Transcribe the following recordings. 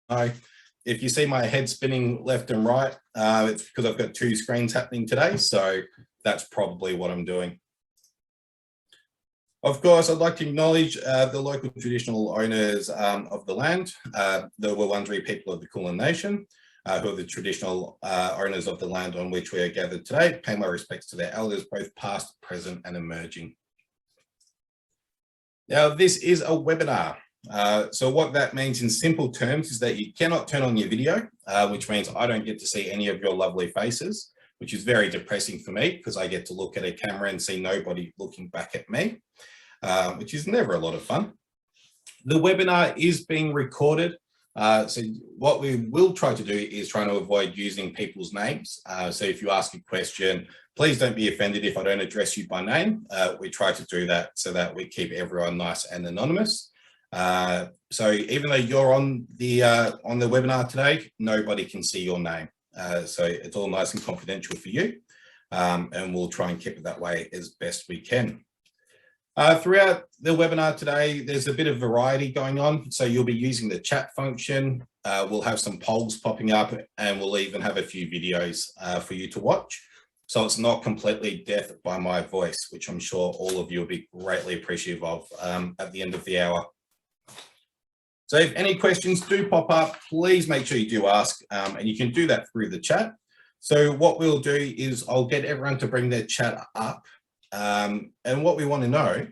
know. If you see my head spinning left and right, it's because I've got two screens happening today, so that's probably what I'm doing. Of course, I'd like to acknowledge the local traditional owners of the land, the Wurundjeri people of the Kulin Nation, who are the traditional owners of the land on which we are gathered today. Pay my respects to their elders, both past, present, and emerging. Now, this is a webinar. So what that means in simple terms is that you cannot turn on your video, which means I don't get to see any of your lovely faces, which is very depressing for me because I get to look at a camera and see nobody looking back at me, which is never a lot of fun. The webinar is being recorded. So what we will try to do is try to avoid using people's names. So if you ask a question, please don't be offended if I don't address you by name. We try to do that so that we keep everyone nice and anonymous. So even though you're on the webinar today, nobody can see your name. So it's all nice and confidential for you. And we'll try and keep it that way as best we can. Throughout the webinar today, there's a bit of variety going on. So you'll be using the chat function. We'll have some polls popping up and we'll even have a few videos for you to watch. So it's not completely deaf by my voice, which I'm sure all of you will be greatly appreciative of at the end of the hour. So if any questions do pop up, please make sure you do ask, and you can do that through the chat. So what we'll do is I'll get everyone to bring their chat up. And what we want to know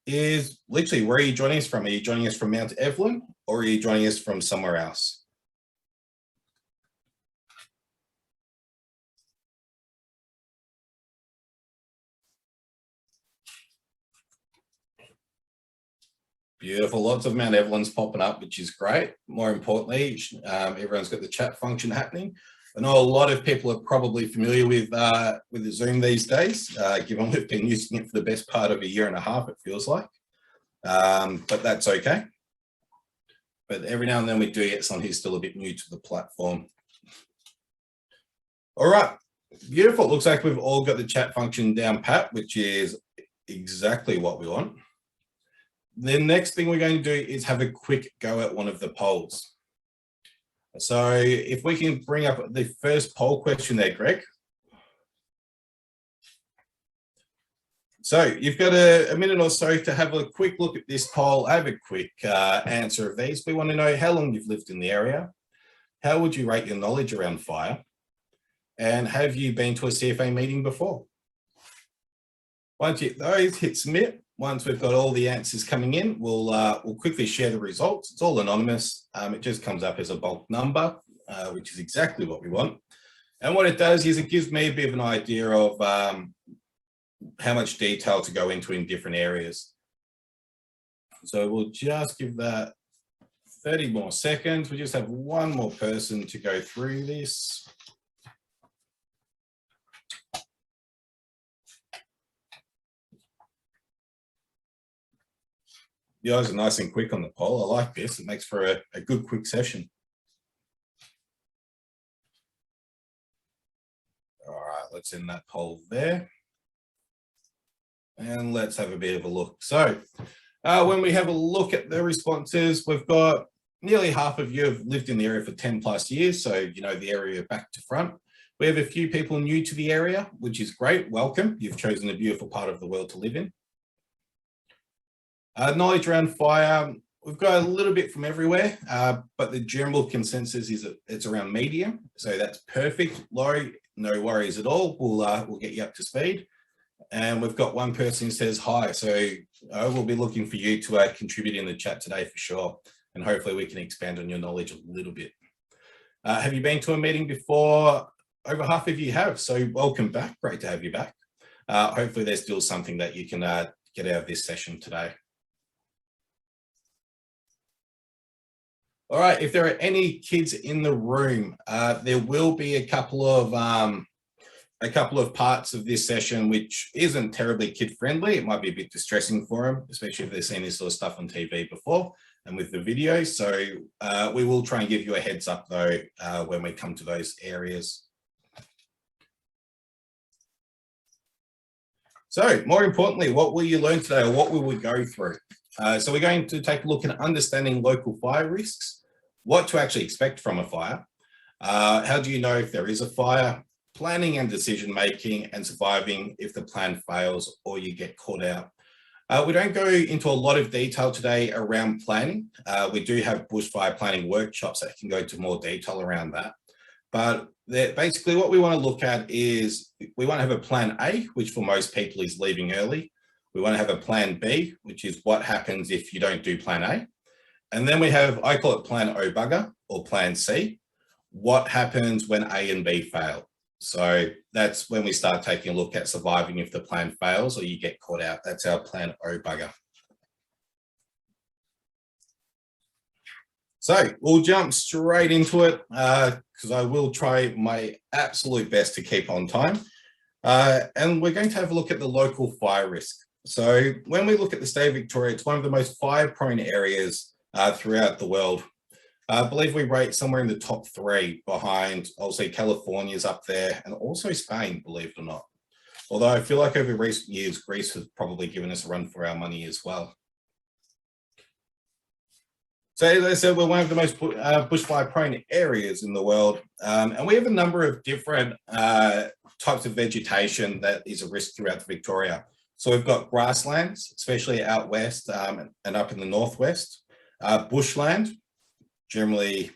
is literally, where are you joining us from? Are you joining us from Mt Evelyn or are you joining us from somewhere else? Beautiful, lots of Mt Evelyn's popping up, which is great. More importantly, everyone's got the chat function happening. I know a lot of people are probably familiar with the Zoom these days, given we've been using it for the best part of a year and a half, it feels like. But that's okay. But every now and then we do get someone who's still a bit new to the platform. All right, beautiful. Looks like we've all got the chat function down pat, which is exactly what we want. The next thing we're going to do is have a quick go at one of the polls. So if we can bring up the first poll question there, Greg. So you've got a minute or so to have a quick look at this poll. I have a quick answer of these. We want to know how long you've lived in the area. How would you rate your knowledge around fire? And have you been to a CFA meeting before? Once you hit those, hit submit. Once we've got all the answers coming in, we'll quickly share the results. It's all anonymous. It just comes up as a bulk number, which is exactly what we want. And what it does is it gives me a bit of an idea of how much detail to go into in different areas. So we'll just give that 30 more seconds. We just have one more person to go through this. You guys are nice and quick on the poll. I like this. It makes for a good quick session. All right, let's end that poll there. And let's have a bit of a look. So when we have a look at the responses, we've got nearly half of you have lived in the area for 10 plus years. So you know the area back to front. We have a few people new to the area, which is great. Welcome. You've chosen a beautiful part of the world to live in. Knowledge around fire, we've got a little bit from everywhere, but the general consensus is that it's around medium. So that's perfect. Low, no worries at all. We'll get you up to speed. And we've got one person who says hi. So we'll be looking for you to contribute in the chat today for sure. And hopefully we can expand on your knowledge a little bit. Have you been to a meeting before? Over half of you have. So welcome back. Great to have you back. Hopefully there's still something that you can get out of this session today. All right, if there are any kids in the room, there will be a couple of parts of this session which isn't terribly kid friendly. It might be a bit distressing for them, especially if they've seen this sort of stuff on TV before and with the video. So we will try and give you a heads up though when we come to those areas. So more importantly, what will you learn today, or what will we go through? So we're going to take a look at understanding local fire risks. what to actually expect from a fire, how do you know if there is a fire, planning and decision making, and surviving if the plan fails or you get caught out. We don't go into a lot of detail today around planning. We do have bushfire planning workshops that can go into more detail around that. But basically what we want to look at is we want to have a plan A, which for most people is leaving early. We want to have a plan B, which is what happens if you don't do plan A. And then we have, I call it plan O bugger or plan C. What happens when A and B fail? So that's when we start taking a look at surviving if the plan fails or you get caught out. That's our plan O bugger. So we'll jump straight into it because I will try my absolute best to keep on time. And we're going to have a look at the local fire risk. So when we look at the state of Victoria, it's one of the most fire-prone areas throughout the world. I believe we rate somewhere in the top 3 behind, I'll say California's up there and also Spain, believe it or not. Although I feel like over recent years, Greece has probably given us a run for our money as well. So as I said, we're one of the most bushfire prone areas in the world. And we have a number of different types of vegetation that is a risk throughout Victoria. So we've got grasslands, especially out west and up in the northwest, bushland, generally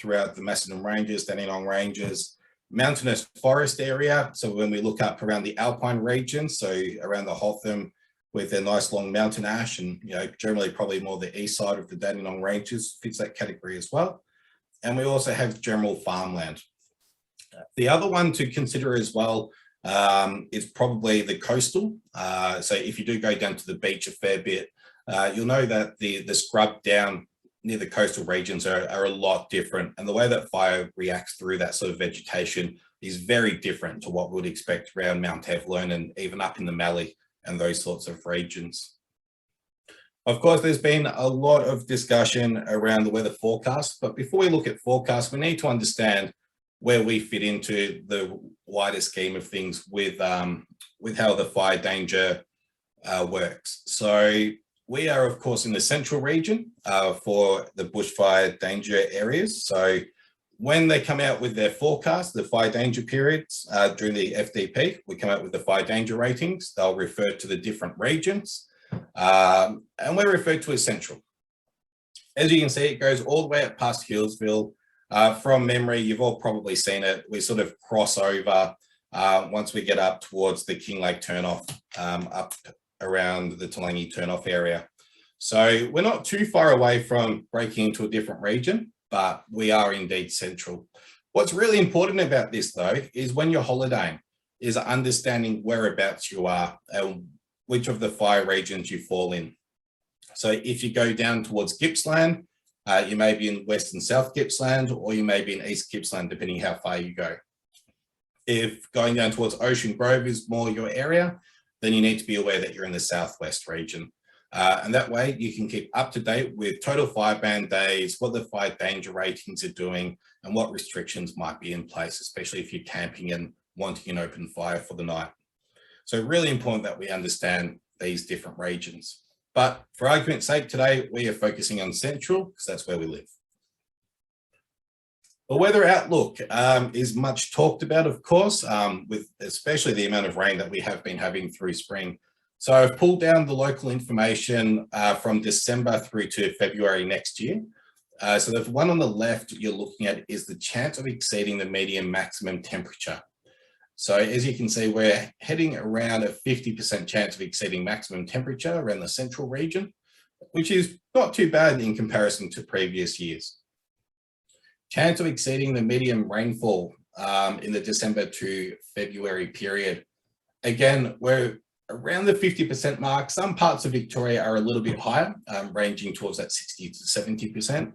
throughout the Macedon Ranges, Dandenong Ranges, mountainous forest area. So when we look up around the Alpine region, so around the Hotham with their nice long mountain ash and, generally probably more the east side of the Dandenong Ranges fits that category as well. And we also have general farmland. The other one to consider as well is probably the coastal. So if you do go down to the beach a fair bit, you'll know that the scrub down near the coastal regions are a lot different. And the way that fire reacts through that sort of vegetation is very different to what we would expect around Mt Evelyn and even up in the Mallee and those sorts of regions. Of course, there's been a lot of discussion around the weather forecast, but before we look at forecasts, we need to understand where we fit into the wider scheme of things with how the fire danger works. So we are, of course, in the central region for the bushfire danger areas. So when they come out with their forecast, the fire danger periods during the FDP, we come out with the fire danger ratings. They'll refer to the different regions and we're referred to as central. As you can see, it goes all the way up past Hillsville. From memory, you've all probably seen it. We sort of cross over once we get up towards the Kinglake turnoff, up around the Talangi turnoff area. So we're not too far away from breaking into a different region, but we are indeed central. What's really important about this though, is when you're holidaying, is understanding whereabouts you are and which of the fire regions you fall in. So if you go down towards Gippsland, you may be in West and South Gippsland, or you may be in East Gippsland, depending how far you go. If going down towards Ocean Grove is more your area, then you need to be aware that you're in the Southwest region. And that way you can keep up to date with total fire ban days, what the fire danger ratings are doing, and what restrictions might be in place, especially if you're camping and wanting an open fire for the night. So really important that we understand these different regions. But for argument's sake today, we are focusing on central because that's where we live. The weather outlook is much talked about, of course, with especially the amount of rain that we have been having through spring. So I've pulled down the local information from December through to February next year. So the one on the left you're looking at is the chance of exceeding the median maximum temperature. So as you can see, we're heading around a 50% chance of exceeding maximum temperature around the central region, which is not too bad in comparison to previous years. Chance of exceeding the median rainfall in the December to February period. Again, we're around the 50% mark. Some parts of Victoria are a little bit higher, ranging towards that 60 to 70%.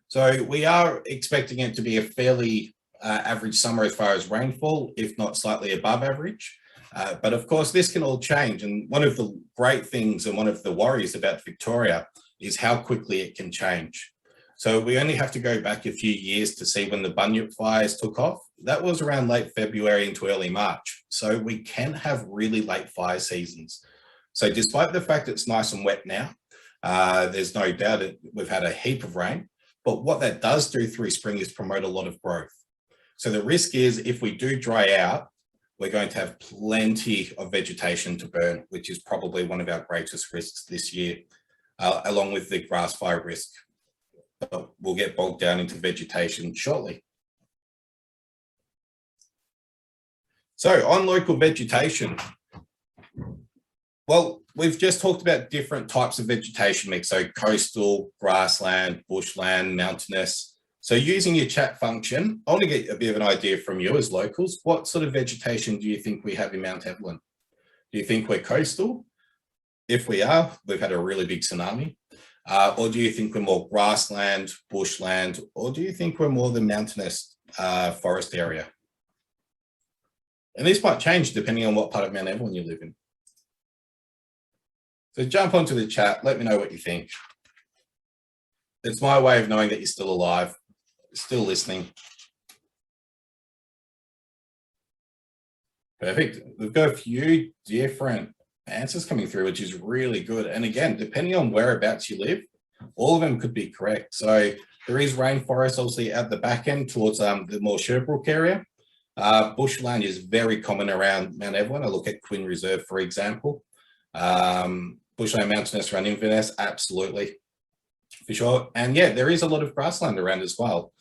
So we are expecting it to be a fairly average summer as far as rainfall, if not slightly above average. But of course, this can all change. And one of the great things and one of the worries about Victoria is how quickly it can change. So we only have to go back a few years to see when the Bunyip fires took off. That was around late February into early March. So we can have really late fire seasons. So despite the fact it's nice and wet now, there's no doubt we've had a heap of rain. But what that does do through spring is promote a lot of growth. So the risk is if we do dry out, we're going to have plenty of vegetation to burn, which is probably one of our greatest risks this year, along with the grass fire risk. But we'll get bogged down into vegetation shortly. So on local vegetation, well, we've just talked about different types of vegetation mix, so coastal, grassland, bushland, mountainous. So using your chat function, I want to get a bit of an idea from you as locals. What sort of vegetation do you think we have in Mt Evelyn? Do you think we're coastal? If we are, we've had a really big tsunami. Or do you think we're more grassland, bushland, or do you think we're more the mountainous forest area? And this might change depending on what part of Mt Evelyn you live in. So jump onto the chat, let me know what you think. It's my way of knowing that you're still alive, still listening. Perfect. We've got a few different answers coming through, which is really good. And again, depending on whereabouts you live, all of them could be correct. So there is rainforest, obviously, at the back end towards the more Sherbrooke area. Bushland is very common around Mt Evelyn. I look at Quinn Reserve, for example. Bushland, mountainous around Inverness, absolutely, for sure. And yeah, there is a lot of grassland around as well.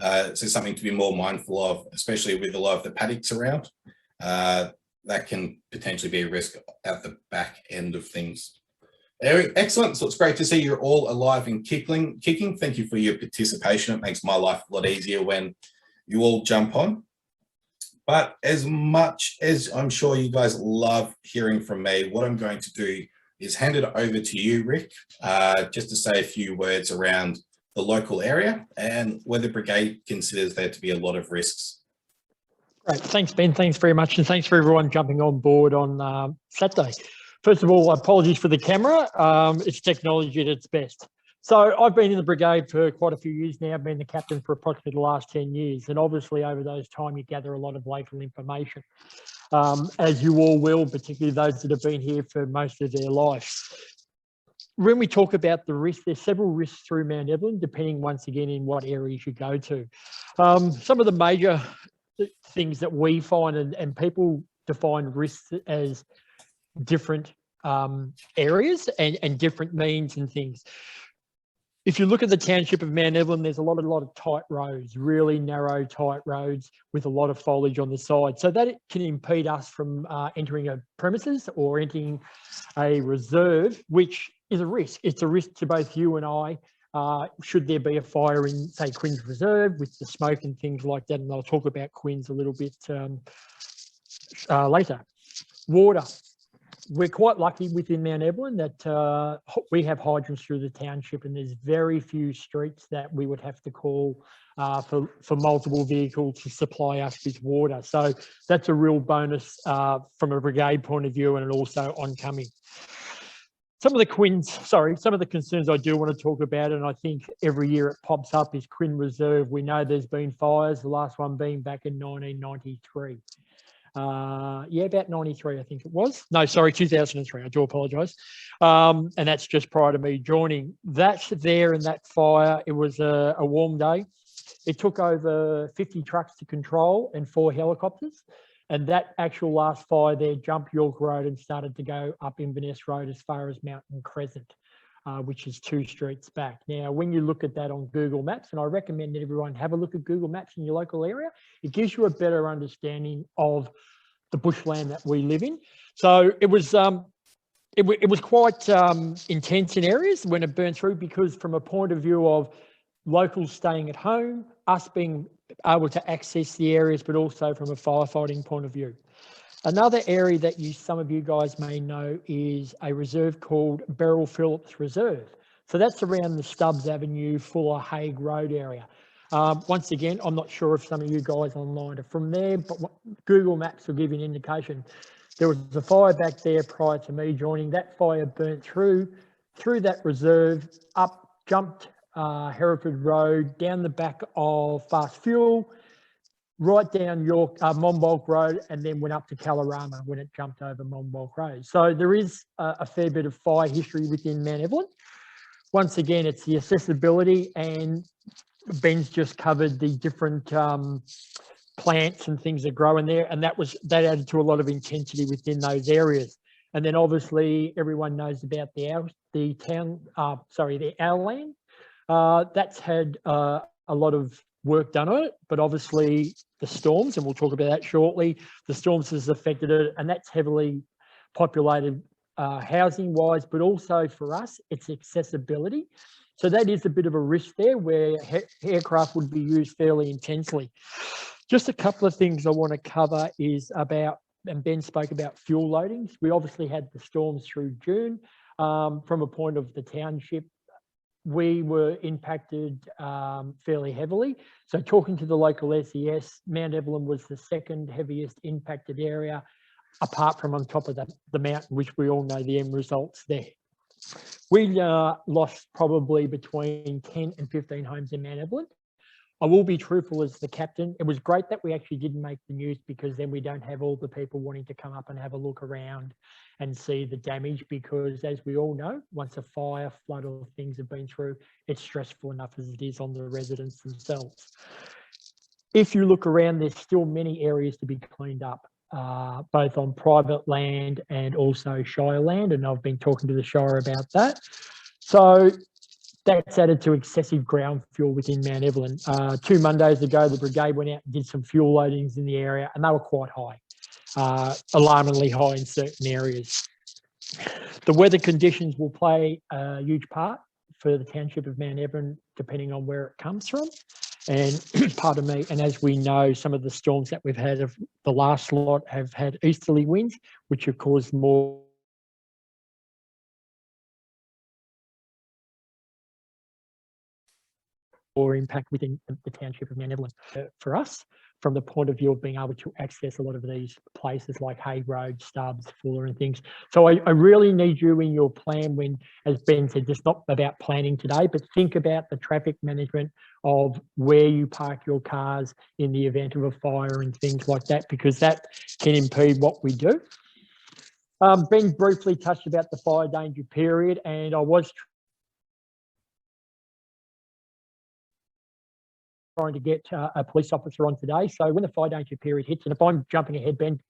So something to be more mindful of, especially with a lot of the paddocks around. That can potentially be a risk at the back end of things. Excellent. So it's great to see you're all alive and kicking. Thank you for your participation. It makes my life a lot easier when you all jump on. But as much as I'm sure you guys love hearing from me, what I'm going to do is hand it over to you, Rick, just to say a few words around the local area and where the brigade considers there to be a lot of risks. Great. Thanks, Ben. Thanks very much. And thanks for everyone jumping on board on Saturday. First of all, apologies for the camera. It's technology at its best. So I've been in the brigade for quite a few years now. I've been the captain for approximately the last 10 years. And obviously over those time, you gather a lot of local information, as you all will, particularly those that have been here for most of their life. When we talk about the risks, there's several risks through Mt Evelyn, depending once again in what areas you go to. Some of the major things that we find, and people define risks as different areas and different means and things. If you look at the township of Mt Evelyn, there's a lot of tight roads, really narrow, tight roads with a lot of foliage on the side. So that can impede us from entering a premises or entering a reserve, which is a risk. It's a risk to both you and I, should there be a fire in, say, Quinn's Reserve with the smoke and things like that. And I'll talk about Quinn's a little bit later. Water. We're quite lucky within Mt Evelyn that we have hydrants through the township, and there's very few streets that we would have to call for multiple vehicles to supply us with water. So that's a real bonus from a brigade point of view, and also oncoming. Some of the concerns I do want to talk about, and I think every year it pops up, is Quinn Reserve. We know there's been fires, the last one being back in 1993. About 93, I think it was. No, sorry, 2003. I do apologise. And that's just prior to me joining. That's there in that fire. It was a warm day. It took over 50 trucks to control and 4 helicopters. And that actual last fire there jumped York Road and started to go up Inverness Road as far as Mountain Crescent, which is 2 streets back. Now, when you look at that on Google Maps, and I recommend that everyone have a look at Google Maps in your local area, it gives you a better understanding of the bushland that we live in. So it was quite intense in areas when it burned through, because from a point of view of locals staying at home, us being able to access the areas, but also from a firefighting point of view. Another area that some of you guys may know is a reserve called Beryl Phillips Reserve. So that's around the Stubbs Avenue, Fuller, Hague Road area. Once again, I'm not sure if some of you guys online are from there, but Google Maps will give you an indication. There was a fire back there prior to me joining. That fire burnt through that reserve, jumped Hereford Road, down the back of Fast Fuel, right down York Monbulk Road, and then went up to Kalorama when it jumped over Monbulk Road. So there is a fair bit of fire history within Mt Evelyn. once again, it's the accessibility, and Ben's just covered the different plants and things that grow in there, and that added to a lot of intensity within those areas. And then obviously everyone knows about the Outland. That's had a lot of work done on it, but obviously the storms, and we'll talk about that shortly, the storms has affected it, and that's heavily populated housing wise, but also for us, it's accessibility. So that is a bit of a risk there where aircraft would be used fairly intensely. Just a couple of things I want to cover is about, and Ben spoke about fuel loadings. We obviously had the storms through June. From a point of the township, we were impacted fairly heavily. So talking to the local SES, Mt Evelyn was the second heaviest impacted area, apart from on top of the mountain, which we all know the end results there. We lost probably between 10 and 15 homes in Mt Evelyn. I will be truthful as the captain. It was great that we actually didn't make the news, because then we don't have all the people wanting to come up and have a look around and see the damage, because as we all know, once a fire, flood or things have been through, it's stressful enough as it is on the residents themselves. If you look around, there's still many areas to be cleaned up, both on private land and also Shire land, and I've been talking to the Shire about that. So that's added to excessive ground fuel within Mt Evelyn. 2 Mondays ago, the brigade went out and did some fuel loadings in the area, and they were quite high, alarmingly high in certain areas. The weather conditions will play a huge part for the township of Mt Evelyn, depending on where it comes from. And pardon me, and as we know, some of the storms that we've had of the last lot have had easterly winds, which have caused more impact within the township of Mt Evelyn. For us, from the point of view of being able to access a lot of these places like Hay Road, Stubbs, Fuller and things. So I really need you in your plan when, as Ben said, just not about planning today, but think about the traffic management of where you park your cars in the event of a fire and things like that, because that can impede what we do. Ben briefly touched about the fire danger period, and I was trying to get a police officer on today. So when the fire danger period hits, and if I'm jumping ahead, Ben.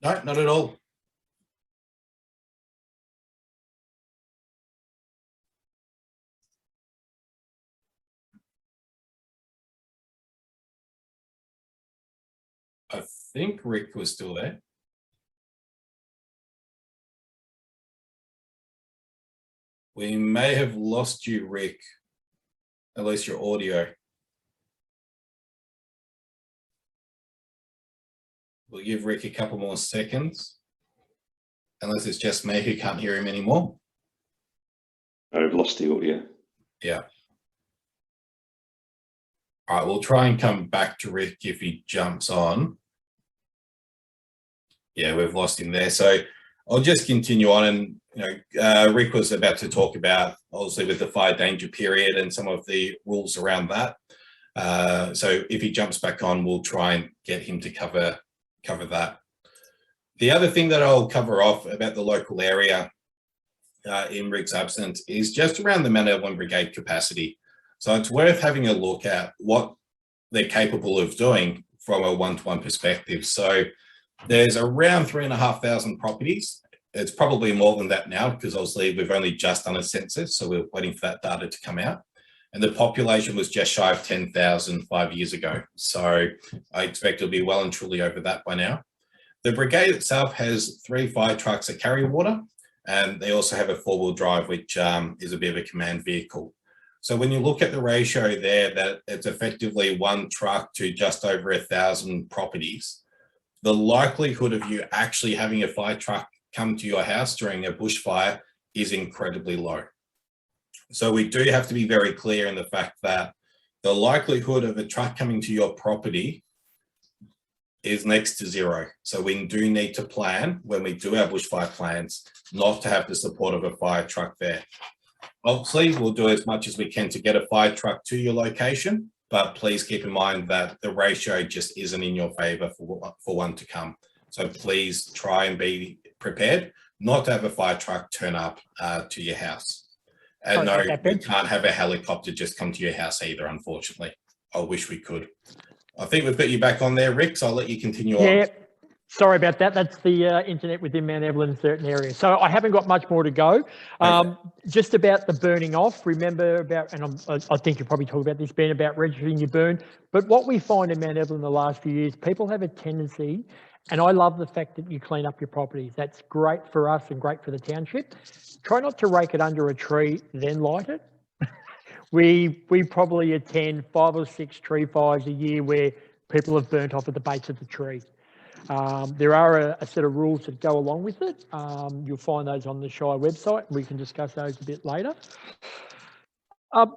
No, not at all. I think Rick was still there. We may have lost you, Rick, at least your audio. We'll give Rick a couple more seconds, unless it's just me who can't hear him anymore. I've lost the audio. Yeah. All right, we'll try and come back to Rick if he jumps on. Yeah, we've lost him there. So I'll just continue on. And Rick was about to talk about, obviously, with the fire danger period and some of the rules around that. So if he jumps back on, we'll try and get him to cover that. The other thing that I'll cover off about the local area in Rick's absence is just around the Mt Evelyn Brigade capacity. So it's worth having a look at what they're capable of doing from a one-to-one perspective. So there's around 3,500 properties. It's probably more than that now, because obviously we've only just done a census, so we're waiting for that data to come out. And the population was just shy of 10,000 5 years ago. So I expect it'll be well and truly over that by now. The brigade itself has 3 fire trucks that carry water, and they also have a 4-wheel drive, which is a bit of a command vehicle. So when you look at the ratio there, that it's effectively 1 truck to just over 1,000 properties, the likelihood of you actually having a fire truck come to your house during a bushfire is incredibly low. So we do have to be very clear in the fact that the likelihood of a truck coming to your property is next to 0. So we do need to plan, when we do our bushfire plans, not to have the support of a fire truck there. Obviously, we'll do as much as we can to get a fire truck to your location, but please keep in mind that the ratio just isn't in your favor for one to come. So please try and be prepared not to have a fire truck turn up to your house. And Sorry no, about that, we Ben. can't have a helicopter just come to your house either, unfortunately. I wish we could. I think we've got you back on there, Rick, so I'll let you continue on. Yeah, sorry about that. That's the internet within Mt Evelyn in certain areas. So I haven't got much more to go. Okay. Just about the burning off, remember about, and I think you probably talk about this, Ben, about registering your burn. But what we find in Mt Evelyn the last few years, people have a tendency, and I love the fact that you clean up your properties. That's great for us and great for the township. Try not to rake it under a tree, then light it. We probably attend 5 or 6 tree fires a year where people have burnt off at the base of the tree. There are a set of rules that go along with it. You'll find those on the Shire website. We can discuss those a bit later.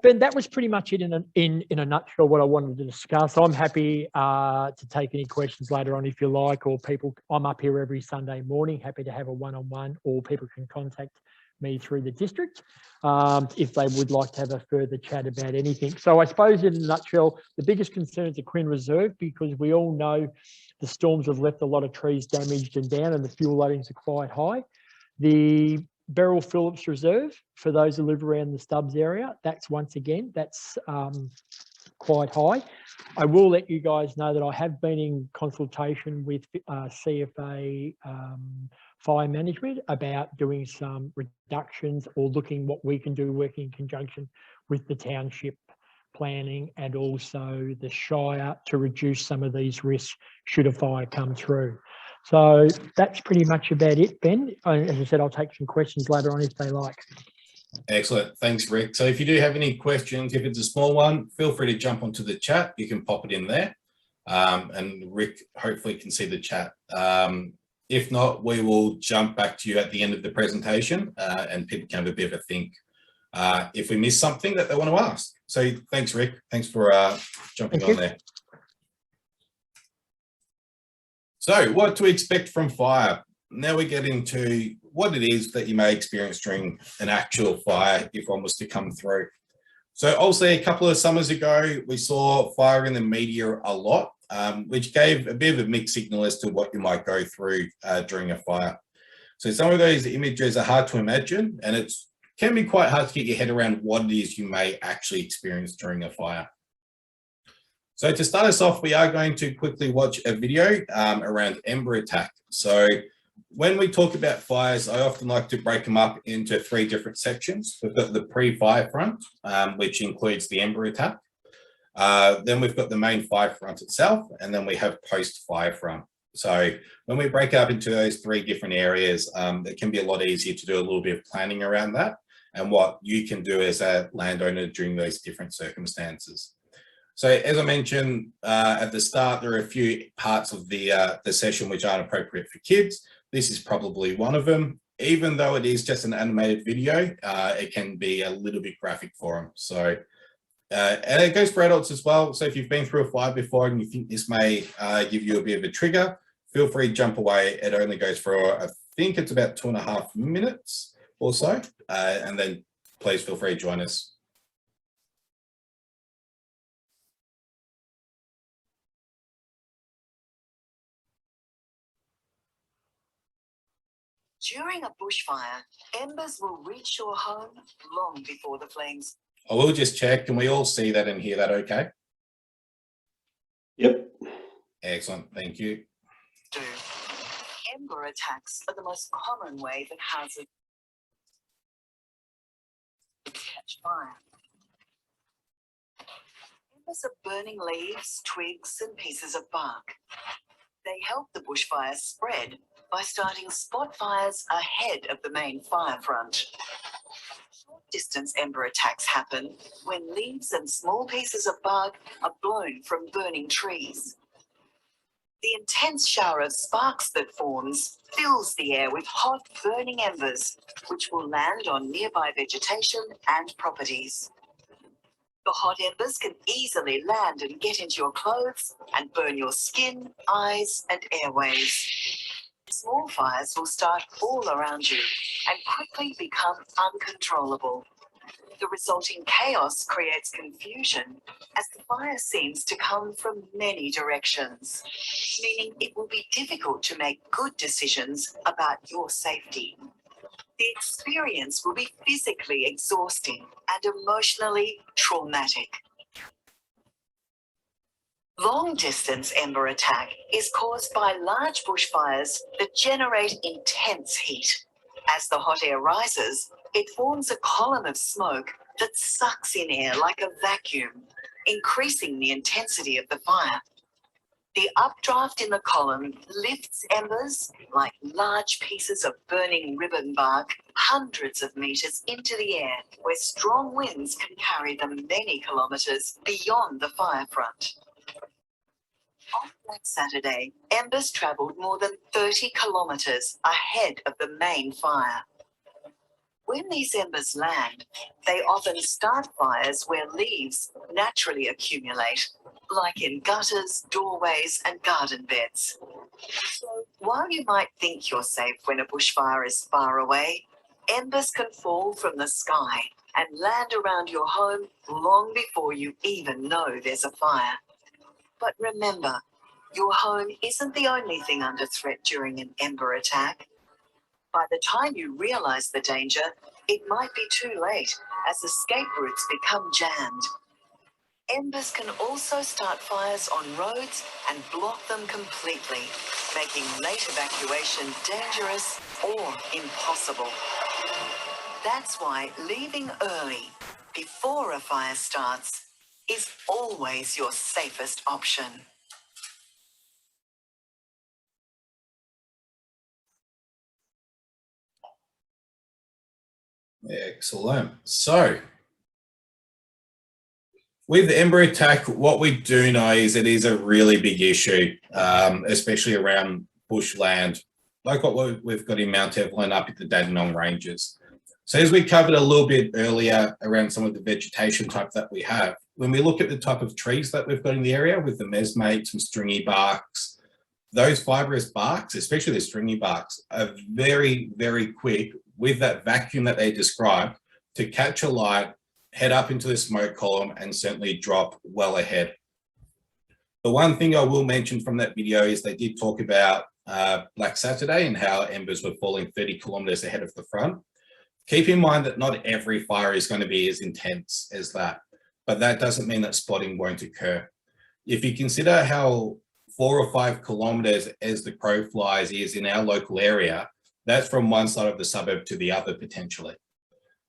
Ben, that was pretty much it in a nutshell what I wanted to discuss. I'm happy to take any questions later on if you like, or people. I'm up here every Sunday morning, happy to have a one-on-one, or people can contact me through the district if they would like to have a further chat about anything. So I suppose in a nutshell, the biggest concerns are Quinn Reserve, because we all know the storms have left a lot of trees damaged and down, and the fuel loadings are quite high. The Beryl Phillips Reserve, for those who live around the Stubbs area, that's once again, that's quite high. I will let you guys know that I have been in consultation with CFA Fire Management about doing some reductions or looking what we can do, working in conjunction with the township planning and also the Shire to reduce some of these risks should a fire come through. So that's pretty much about it, Ben. As I said, I'll take some questions later on if they like. Excellent. Thanks, Rick. So if you do have any questions, if it's a small one, feel free to jump onto the chat. You can pop it in there. And Rick hopefully can see the chat. If not, we will jump back to you at the end of the presentation and people can have a bit of a think if we miss something that they want to ask. So thanks, Rick. Thanks for jumping on there. So what to expect from fire? Now we get into what it is that you may experience during an actual fire if one was to come through. So obviously a couple of summers ago, we saw fire in the media a lot, which gave a bit of a mixed signal as to what you might go through during a fire. So some of those images are hard to imagine, and it can be quite hard to get your head around what it is you may actually experience during a fire. So to start us off, we are going to quickly watch a video around ember attack. So when we talk about fires, I often like to break them up into 3 different sections. We've got the pre-fire front, which includes the ember attack. Then we've got the main fire front itself, and then we have post-fire front. So when we break up into those 3 different areas, it can be a lot easier to do a little bit of planning around that and what you can do as a landowner during those different circumstances. So as I mentioned at the start, there are a few parts of the session which aren't appropriate for kids. This is probably one of them. Even though it is just an animated video, it can be a little bit graphic for them. So, and it goes for adults as well. So if you've been through a fire before and you think this may give you a bit of a trigger, feel free to jump away. It only goes for, I think it's about 2.5 minutes or so. And then please feel free to join us. During a bushfire, embers will reach your home long before the flames. I will just check. Can we all see that and hear that okay? Yep. Excellent. Thank you. Ember attacks are the most common way that houses catch fire. Embers are burning leaves, twigs, and pieces of bark. They help the bushfire spread by starting spot fires ahead of the main fire front. Short-distance ember attacks happen when leaves and small pieces of bark are blown from burning trees. The intense shower of sparks that forms fills the air with hot, burning embers, which will land on nearby vegetation and properties. The hot embers can easily land and get into your clothes and burn your skin, eyes, and airways. Small fires will start all around you and quickly become uncontrollable. The resulting chaos creates confusion as the fire seems to come from many directions, meaning it will be difficult to make good decisions about your safety. The experience will be physically exhausting and emotionally traumatic. Long-distance ember attack is caused by large bushfires that generate intense heat. As the hot air rises, it forms a column of smoke that sucks in air like a vacuum, increasing the intensity of the fire. The updraft in the column lifts embers like large pieces of burning ribbon bark hundreds of meters into the air, where strong winds can carry them many kilometers beyond the fire front. On Black Saturday, embers travelled more than 30 kilometres ahead of the main fire. When these embers land, they often start fires where leaves naturally accumulate, like in gutters, doorways and garden beds. So while you might think you're safe when a bushfire is far away, embers can fall from the sky and land around your home long before you even know there's a fire. But remember, your home isn't the only thing under threat during an ember attack. By the time you realise the danger, it might be too late as escape routes become jammed. Embers can also start fires on roads and block them completely, making late evacuation dangerous or impossible. That's why leaving early, before a fire starts, is always your safest option. Excellent. So with ember attack, what we do know is it is a really big issue, especially around bushland, like what we've got in Mt Evelyn up at the Dandenong Ranges. So as we covered a little bit earlier around some of the vegetation type that we have, when we look at the type of trees that we've got in the area with the mesmates and stringy barks, those fibrous barks, especially the stringy barks, are very, very quick with that vacuum that they described to catch a light, head up into the smoke column and certainly drop well ahead. The one thing I will mention from that video is they did talk about Black Saturday and how embers were falling 30 kilometers ahead of the front. Keep in mind that not every fire is going to be as intense as that, but that doesn't mean that spotting won't occur. If you consider how 4 or 5 kilometers as the crow flies is in our local area, that's from one side of the suburb to the other potentially.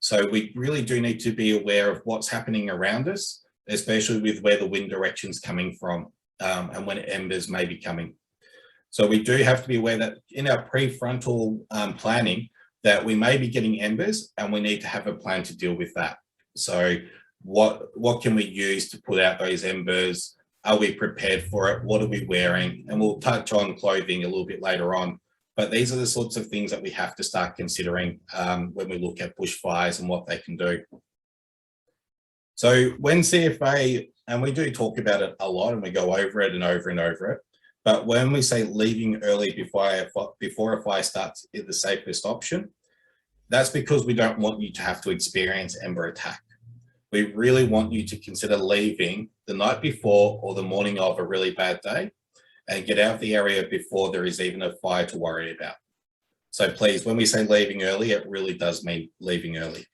So we really do need to be aware of what's happening around us, especially with where the wind direction's coming from and when embers may be coming. So we do have to be aware that in our prefrontal planning, that we may be getting embers and we need to have a plan to deal with that. So what can we use to put out those embers? Are we prepared for it? What are we wearing? And we'll touch on clothing a little bit later on. But these are the sorts of things that we have to start considering when we look at bushfires and what they can do. So when CFA, and we do talk about it a lot and we go over it and over and over it, but when we say leaving early before a fire starts is the safest option, that's because we don't want you to have to experience ember attack. We really want you to consider leaving the night before or the morning of a really bad day and get out of the area before there is even a fire to worry about. So please, when we say leaving early, it really does mean leaving early.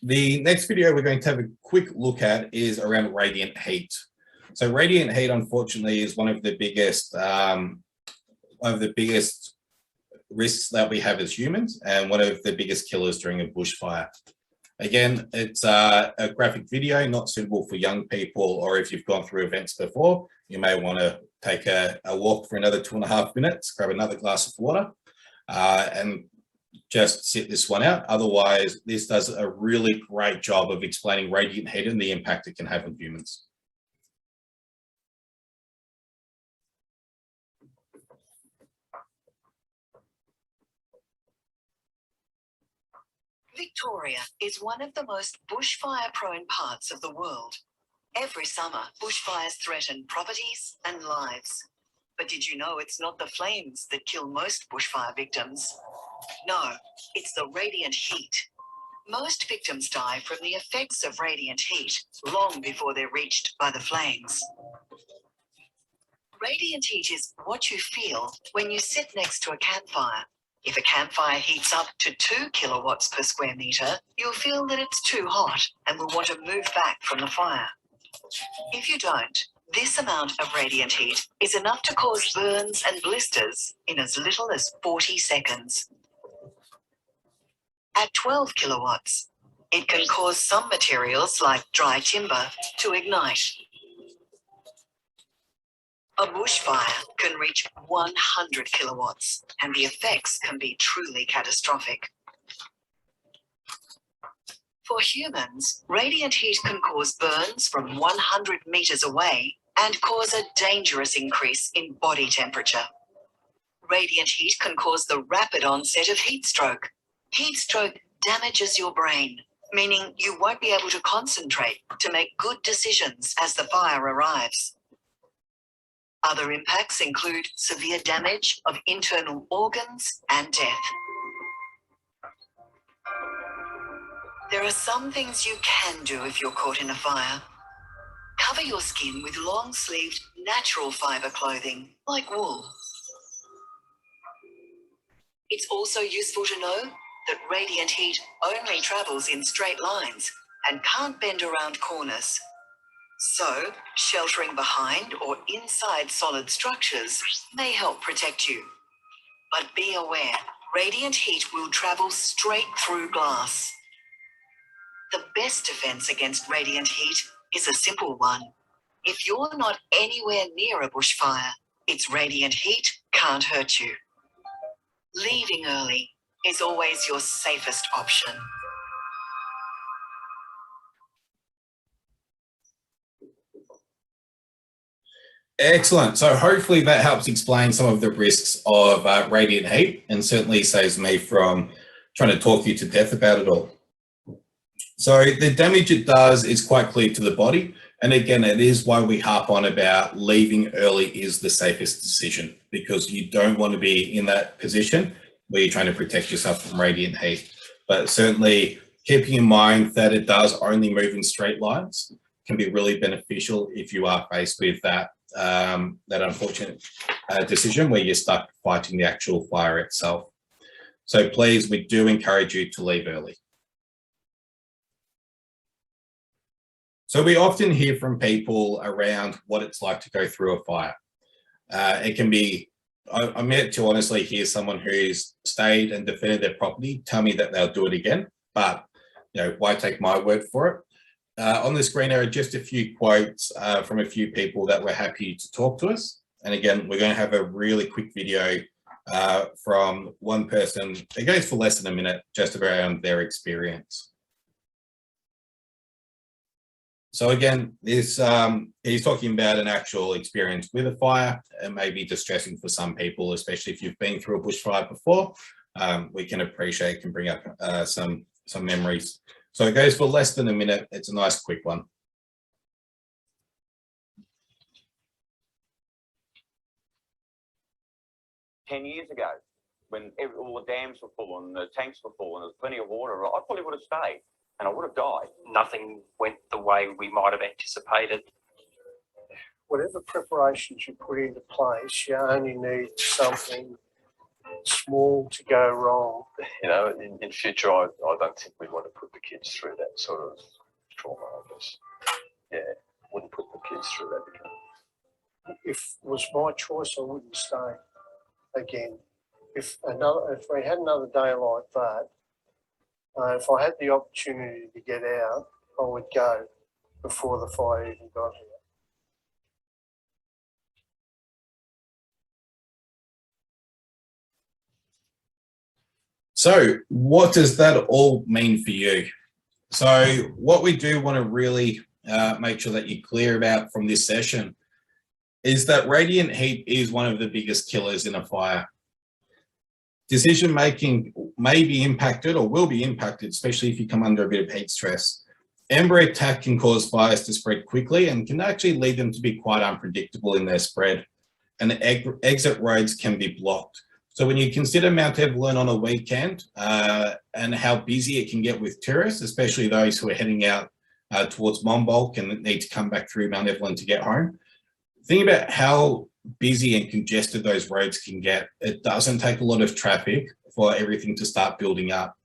The next video we're going to have a quick look at is around radiant heat. So radiant heat, unfortunately, is one of the biggest risks that we have as humans and one of the biggest killers during a bushfire. Again, it's a graphic video, not suitable for young people, or if you've gone through events before, you may want to take a walk for another 2.5 minutes, grab another glass of water, and just sit this one out. Otherwise, this does a really great job of explaining radiant heat and the impact it can have on humans. Victoria is one of the most bushfire-prone parts of the world. Every summer, bushfires threaten properties and lives. But did you know it's not the flames that kill most bushfire victims? No, it's the radiant heat. Most victims die from the effects of radiant heat long before they're reached by the flames. Radiant heat is what you feel when you sit next to a campfire. If a campfire heats up to 2 kilowatts per square meter, you'll feel that it's too hot and will want to move back from the fire. If you don't, this amount of radiant heat is enough to cause burns and blisters in as little as 40 seconds. At 12 kilowatts, it can cause some materials like dry timber to ignite. A bushfire can reach 100 kilowatts, and the effects can be truly catastrophic. For humans, radiant heat can cause burns from 100 meters away and cause a dangerous increase in body temperature. Radiant heat can cause the rapid onset of heat stroke. Heat stroke damages your brain, meaning you won't be able to concentrate to make good decisions as the fire arrives. Other impacts include severe damage of internal organs and death. There are some things you can do if you're caught in a fire. Cover your skin with long-sleeved, natural fibre clothing, like wool. It's also useful to know that radiant heat only travels in straight lines and can't bend around corners. So, sheltering behind or inside solid structures may help protect you. But be aware, radiant heat will travel straight through glass. The best defense against radiant heat is a simple one. If you're not anywhere near a bushfire, its radiant heat can't hurt you. Leaving early is always your safest option. Excellent. So hopefully that helps explain some of the risks of radiant heat, and certainly saves me from trying to talk you to death about it all. So the damage it does is quite clear to the body. And again, it is why we harp on about leaving early is the safest decision, because you don't want to be in that position where you're trying to protect yourself from radiant heat. But certainly keeping in mind that it does only move in straight lines can be really beneficial if you are faced with that unfortunate decision where you're stuck fighting the actual fire itself. So please, we do encourage you to leave early. So we often hear from people around what it's like to go through a fire. It can be, I'm yet to honestly hear someone who's stayed and defended their property tell me that they'll do it again, but why take my word for it? On the screen there are just a few quotes from a few people that were happy to talk to us. And again, we're going to have a really quick video from one person. It goes for less than a minute, just around their experience. So again, this he's talking about an actual experience with a fire. It may be distressing for some people, especially if you've been through a bushfire before. We can appreciate, can bring up some memories. So it goes for less than a minute. It's a nice quick one. 10 years ago, when all the dams were full and the tanks were full and there was plenty of water, I probably would have stayed and I would have died. Nothing went the way we might have anticipated. Whatever preparations you put into place, you only need something small to go wrong. In future, I don't think we want to put the kids through that sort of trauma, I guess. Yeah, wouldn't put the kids through that again. If it was my choice, I wouldn't stay again. If we had another day like that, if I had the opportunity to get out, I would go before the fire even got here. So what does that all mean for you? So what we do want to really make sure that you're clear about from this session is that radiant heat is one of the biggest killers in a fire. Decision making may be impacted or will be impacted, especially if you come under a bit of heat stress. Ember attack can cause fires to spread quickly and can actually lead them to be quite unpredictable in their spread. And exit roads can be blocked. So when you consider Mt Evelyn on a weekend and how busy it can get with tourists, especially those who are heading out towards Monbulk and need to come back through Mt Evelyn to get home, think about how busy and congested those roads can get. It doesn't take a lot of traffic for everything to start building up.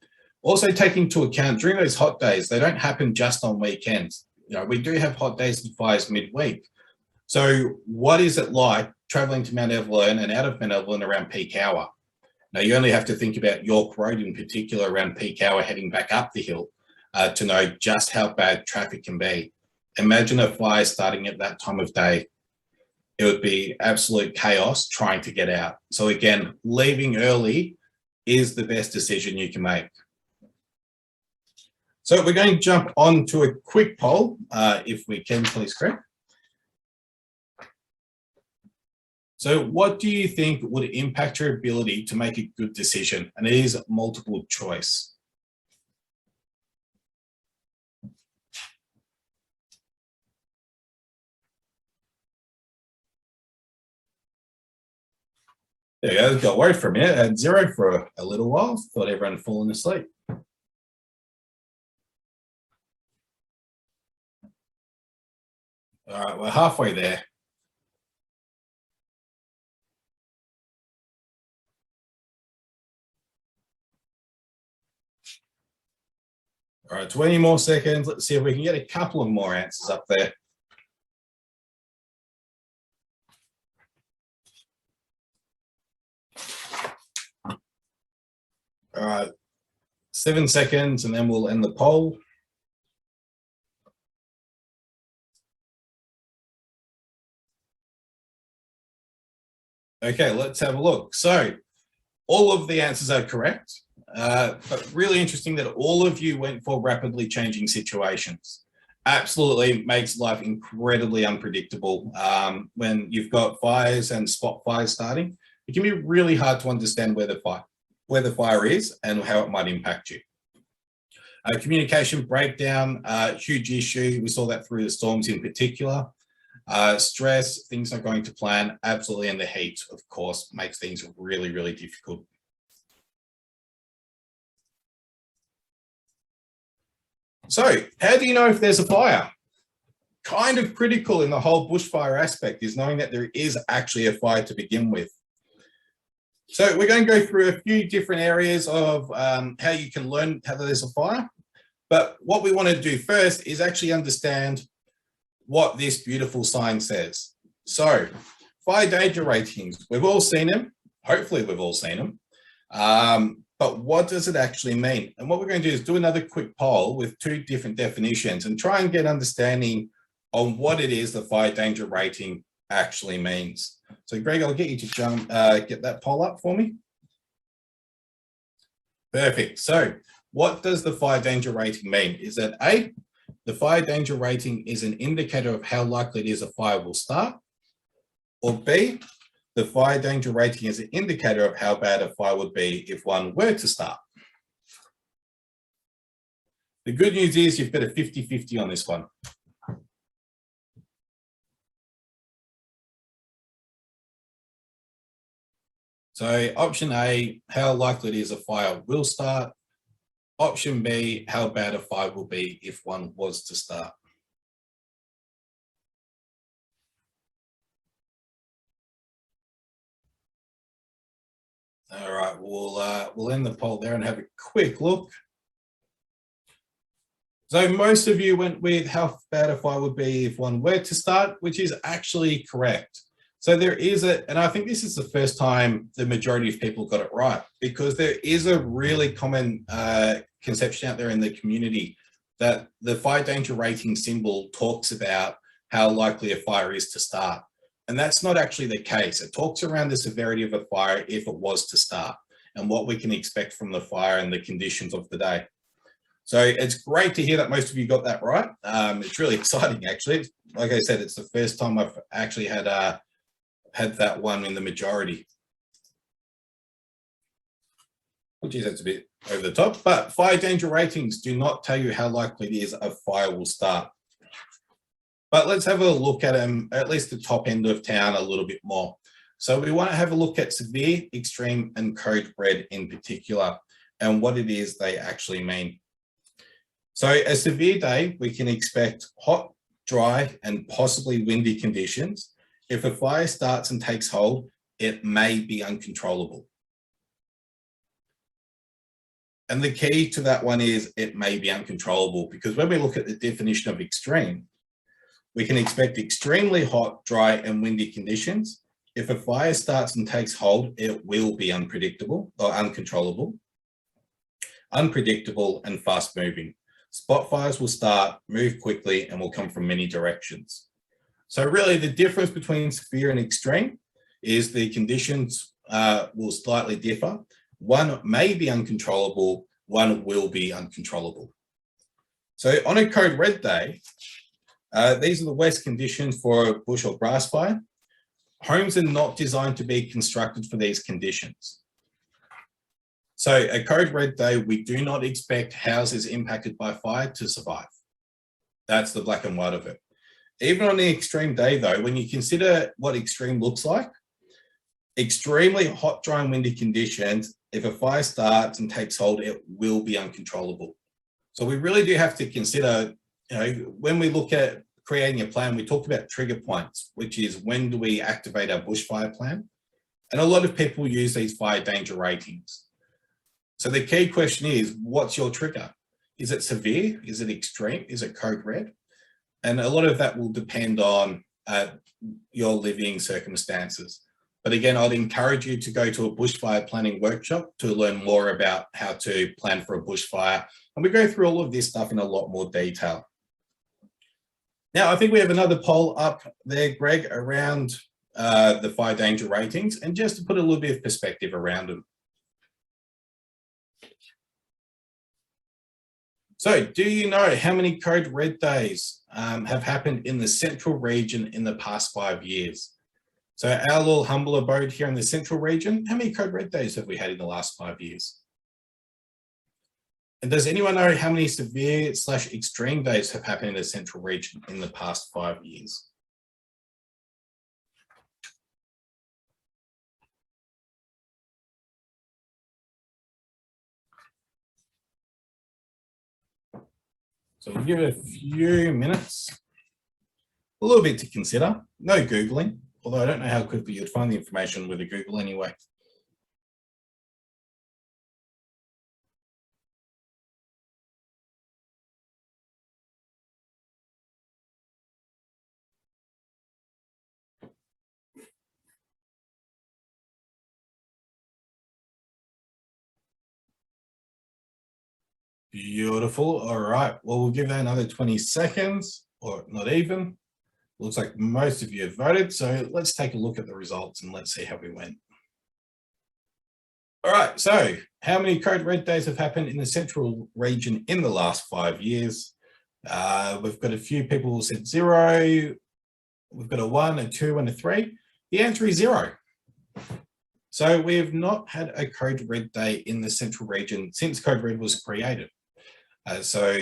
Also take into account during those hot days, they don't happen just on weekends. You know, we do have hot days and fires midweek. So what is it like traveling to Mt Evelyn and out of Mt Evelyn around peak hour? Now you only have to think about York Road in particular around peak hour heading back up the hill to know just how bad traffic can be. Imagine a fire starting at that time of day. It would be absolute chaos trying to get out. So again, leaving early is the best decision you can make. So we're going to jump on to a quick poll, if we can, please, Craig. So what do you think would impact your ability to make a good decision? And it is multiple choice. There you go, got away for a minute, at 0 for a little while, thought everyone had fallen asleep. All right, we're halfway there. All right, 20 more seconds. Let's see if we can get a couple of more answers up there. All right, 7 seconds and then we'll end the poll. Okay, let's have a look. So all of the answers are correct, but really interesting that all of you went for rapidly changing situations. Absolutely makes life incredibly unpredictable. When you've got fires and spot fires starting, it can be really hard to understand where the fire is and how it might impact you. Communication breakdown, huge issue. We saw that through the storms in particular. Stress, things not going to plan, absolutely, and the heat, of course, makes things really, really difficult. So how do you know if there's a fire? Kind of critical in the whole bushfire aspect is knowing that there is actually a fire to begin with. So we're going to go through a few different areas of how you can learn how there's a fire. But what we want to do first is actually understand what this beautiful sign says. So fire danger ratings, we've all seen them. Hopefully we've all seen them. But what does it actually mean? And what we're going to do is do another quick poll with 2 different definitions and try and get understanding on what it is the fire danger rating actually means. So Greg, I'll get you to jump, get that poll up for me. Perfect. So what does the fire danger rating mean? Is that A, the fire danger rating is an indicator of how likely it is a fire will start? Or B, the fire danger rating is an indicator of how bad a fire would be if one were to start? The good news is you've got a 50-50 on this one. So option A, how likely it is a fire will start. Option B, how bad a fire will be if one was to start. All right, we'll end the poll there and have a quick look. So most of you went with how bad a fire would be if one were to start, which is actually correct. So there is and I think this is the first time the majority of people got it right, because there is a really common conception out there in the community that the fire danger rating symbol talks about how likely a fire is to start. And that's not actually the case. It talks around the severity of a fire if it was to start and what we can expect from the fire and the conditions of the day. So it's great to hear that most of you got that right. It's really exciting, actually. Like I said, it's the first time I've actually had that one in the majority. Which is, that's a bit over the top, but fire danger ratings do not tell you how likely it is a fire will start. But let's have a look at them, at least the top end of town, a little bit more. So we want to have a look at severe, extreme, and code red in particular, and what it is they actually mean. So a severe day, we can expect hot, dry, and possibly windy conditions. if a fire starts and takes hold, it may be uncontrollable. And the key to that one is it may be uncontrollable, because when we look at the definition of extreme, we can expect extremely hot, dry, and windy conditions. If a fire starts and takes hold, it will be unpredictable or uncontrollable, unpredictable, and fast moving. Spot fires will start, move quickly, and will come from many directions. So really the difference between severe and extreme is the conditions will slightly differ. One may be uncontrollable, one will be uncontrollable. So on a code red day, these are the worst conditions for a bush or grass fire. Homes are not designed to be constructed for these conditions. So a code red day, we do not expect houses impacted by fire to survive. That's the black and white of it. Even on the extreme day though, when you consider what extreme looks like, extremely hot, dry, and windy conditions, if a fire starts and takes hold, it will be uncontrollable. So we really do have to consider, when we look at creating a plan, we talked about trigger points, which is when do we activate our bushfire plan? And a lot of people use these fire danger ratings. So the key question is, what's your trigger? Is it severe? Is it extreme? Is it code red? And a lot of that will depend on your living circumstances. But again, I'd encourage you to go to a bushfire planning workshop to learn more about how to plan for a bushfire. And we go through all of this stuff in a lot more detail. Now, I think we have another poll up there, Greg, around the fire danger ratings, and just to put a little bit of perspective around them. So do you know how many code red days have happened in the central region in the past 5 years? So our little humble abode here in the central region, how many code red days have we had in the last 5 years? And does anyone know how many severe / extreme days have happened in the central region in the past 5 years? So we'll give it a few minutes, a little bit to consider. No Googling, although I don't know how quickly you'd find the information with a Google anyway. Beautiful. All right. Well, we'll give that another 20 seconds, or not even. Looks like most of you have voted. So let's take a look at the results and let's see how we went. All right. So how many code red days have happened in the central region in the last 5 years? We've got a few people who said 0. We've got a 1, a 2, and a 3. The answer is 0. So we have not had a code red day in the central region since code red was created. So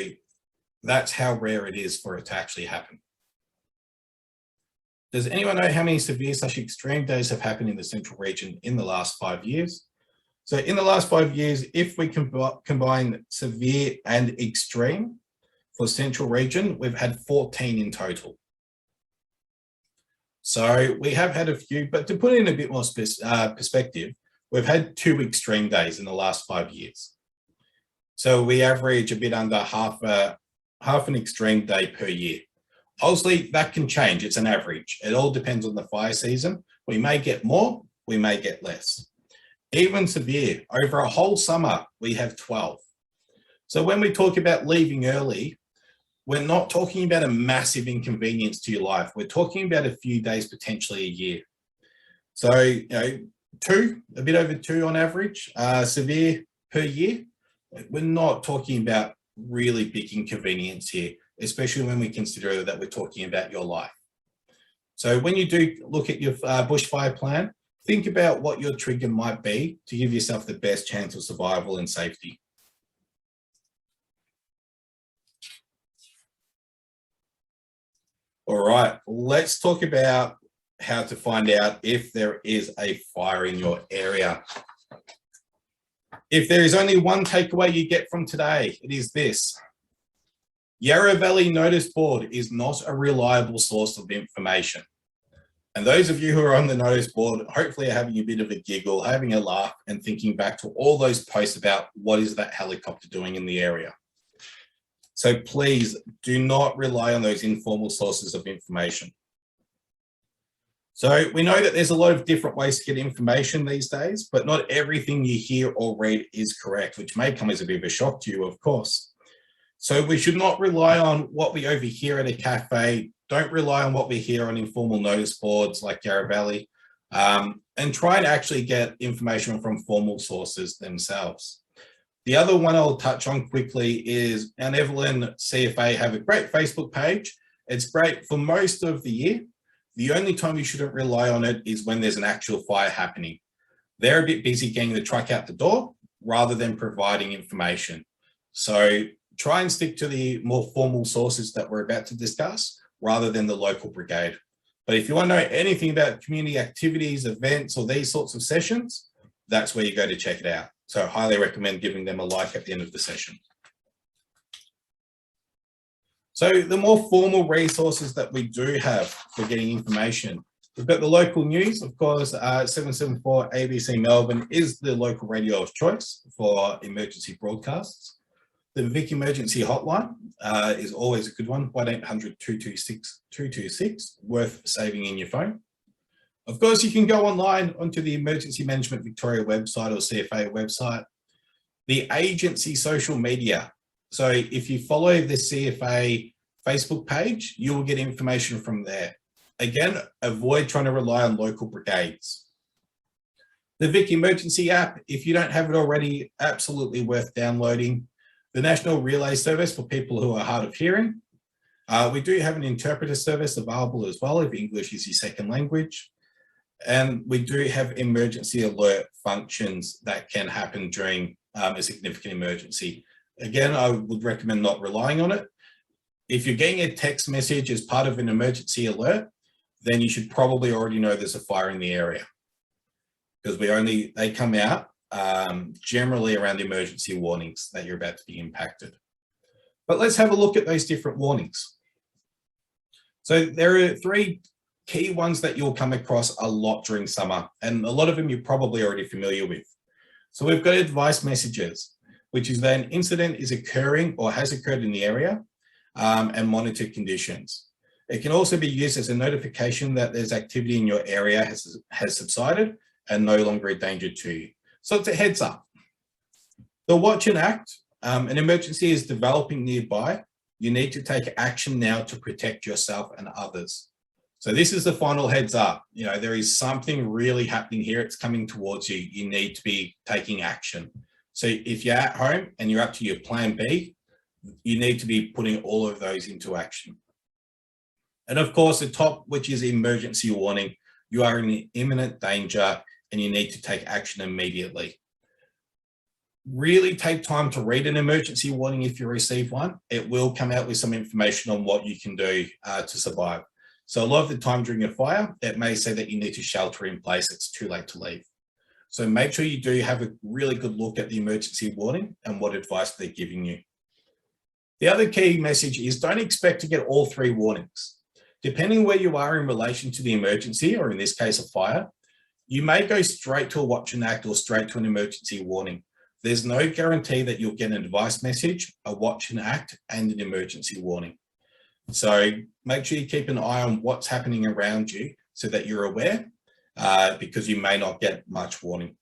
that's how rare it is for it to actually happen. Does anyone know how many severe / extreme days have happened in the central region in the last 5 years? So in the last 5 years, if we combine severe and extreme for central region, we've had 14 in total. So we have had a few, but to put it in a bit more perspective, we've had 2 extreme days in the last 5 years. So we average a bit under half an extreme day per year. Obviously, that can change. It's an average. It all depends on the fire season. We may get more, we may get less. Even severe, over a whole summer, we have 12. So when we talk about leaving early, we're not talking about a massive inconvenience to your life. We're talking about a few days, potentially a year. So, 2, a bit over 2 on average, severe per year. We're not talking about really big inconvenience here, especially when we consider that we're talking about your life. So when you do look at your bushfire plan, think about what your trigger might be to give yourself the best chance of survival and safety. All right, let's talk about how to find out if there is a fire in your area. If there is only one takeaway you get from today, it is this. Yarra Valley Notice Board is not a reliable source of information. And those of you who are on the notice board, hopefully are having a bit of a giggle, having a laugh, and thinking back to all those posts about what is that helicopter doing in the area. So please do not rely on those informal sources of information. So we know that there's a lot of different ways to get information these days, but not everything you hear or read is correct, which may come as a bit of a shock to you, of course. So we should not rely on what we overhear at a cafe. Don't rely on what we hear on informal notice boards like Yarra Valley, and try and actually get information from formal sources themselves. The other one I'll touch on quickly is Mt Evelyn CFA have a great Facebook page. It's great for most of the year. The only time you shouldn't rely on it is when there's an actual fire happening. They're a bit busy getting the truck out the door rather than providing information. So try and stick to the more formal sources that we're about to discuss rather than the local brigade. But if you want to know anything about community activities, events, or these sorts of sessions, that's where you go to check it out. So I highly recommend giving them a like at the end of the session. So the more formal resources that we do have for getting information, we've got the local news. Of course, 774 ABC Melbourne is the local radio of choice for emergency broadcasts. The Vic Emergency Hotline is always a good one, 1-800-226-226, worth saving in your phone. Of course, you can go online onto the Emergency Management Victoria website or CFA website. The agency social media. So if you follow the CFA Facebook page, you will get information from there. Again, avoid trying to rely on local brigades. The Vic Emergency app, if you don't have it already, absolutely worth downloading. The National Relay Service for people who are hard of hearing. We do have an interpreter service available as well if English is your second language. And we do have emergency alert functions that can happen during a significant emergency. Again, I would recommend not relying on it. If you're getting a text message as part of an emergency alert, then you should probably already know there's a fire in the area, because they come out generally around emergency warnings that you're about to be impacted. But let's have a look at those different warnings. So there are three key ones that you'll come across a lot during summer, and a lot of them you're probably already familiar with. So we've got advice messages, which is that an incident is occurring or has occurred in the area, and monitor conditions. It can also be used as a notification that there's activity in your area has subsided and no longer a danger to you. So it's a heads up. The watch and act, an emergency is developing nearby. You need to take action now to protect yourself and others. So this is the final heads up. You know, there is something really happening here. It's coming towards you. You need to be taking action. So if you're at home and you're up to your plan B, you need to be putting all of those into action. And of course, the top, which is emergency warning, you are in imminent danger and you need to take action immediately. Really take time to read an emergency warning if you receive one. It will come out with some information on what you can do to survive. So a lot of the time during a fire, it may say that you need to shelter in place. It's too late to leave. So make sure you do have a really good look at the emergency warning and what advice they're giving you. The other key message is don't expect to get all three warnings. Depending where you are in relation to the emergency, or in this case, a fire, you may go straight to a watch and act or straight to an emergency warning. There's no guarantee that you'll get an advice message, a watch and act, and an emergency warning. So make sure you keep an eye on what's happening around you so that you're aware, because you may not get much warning.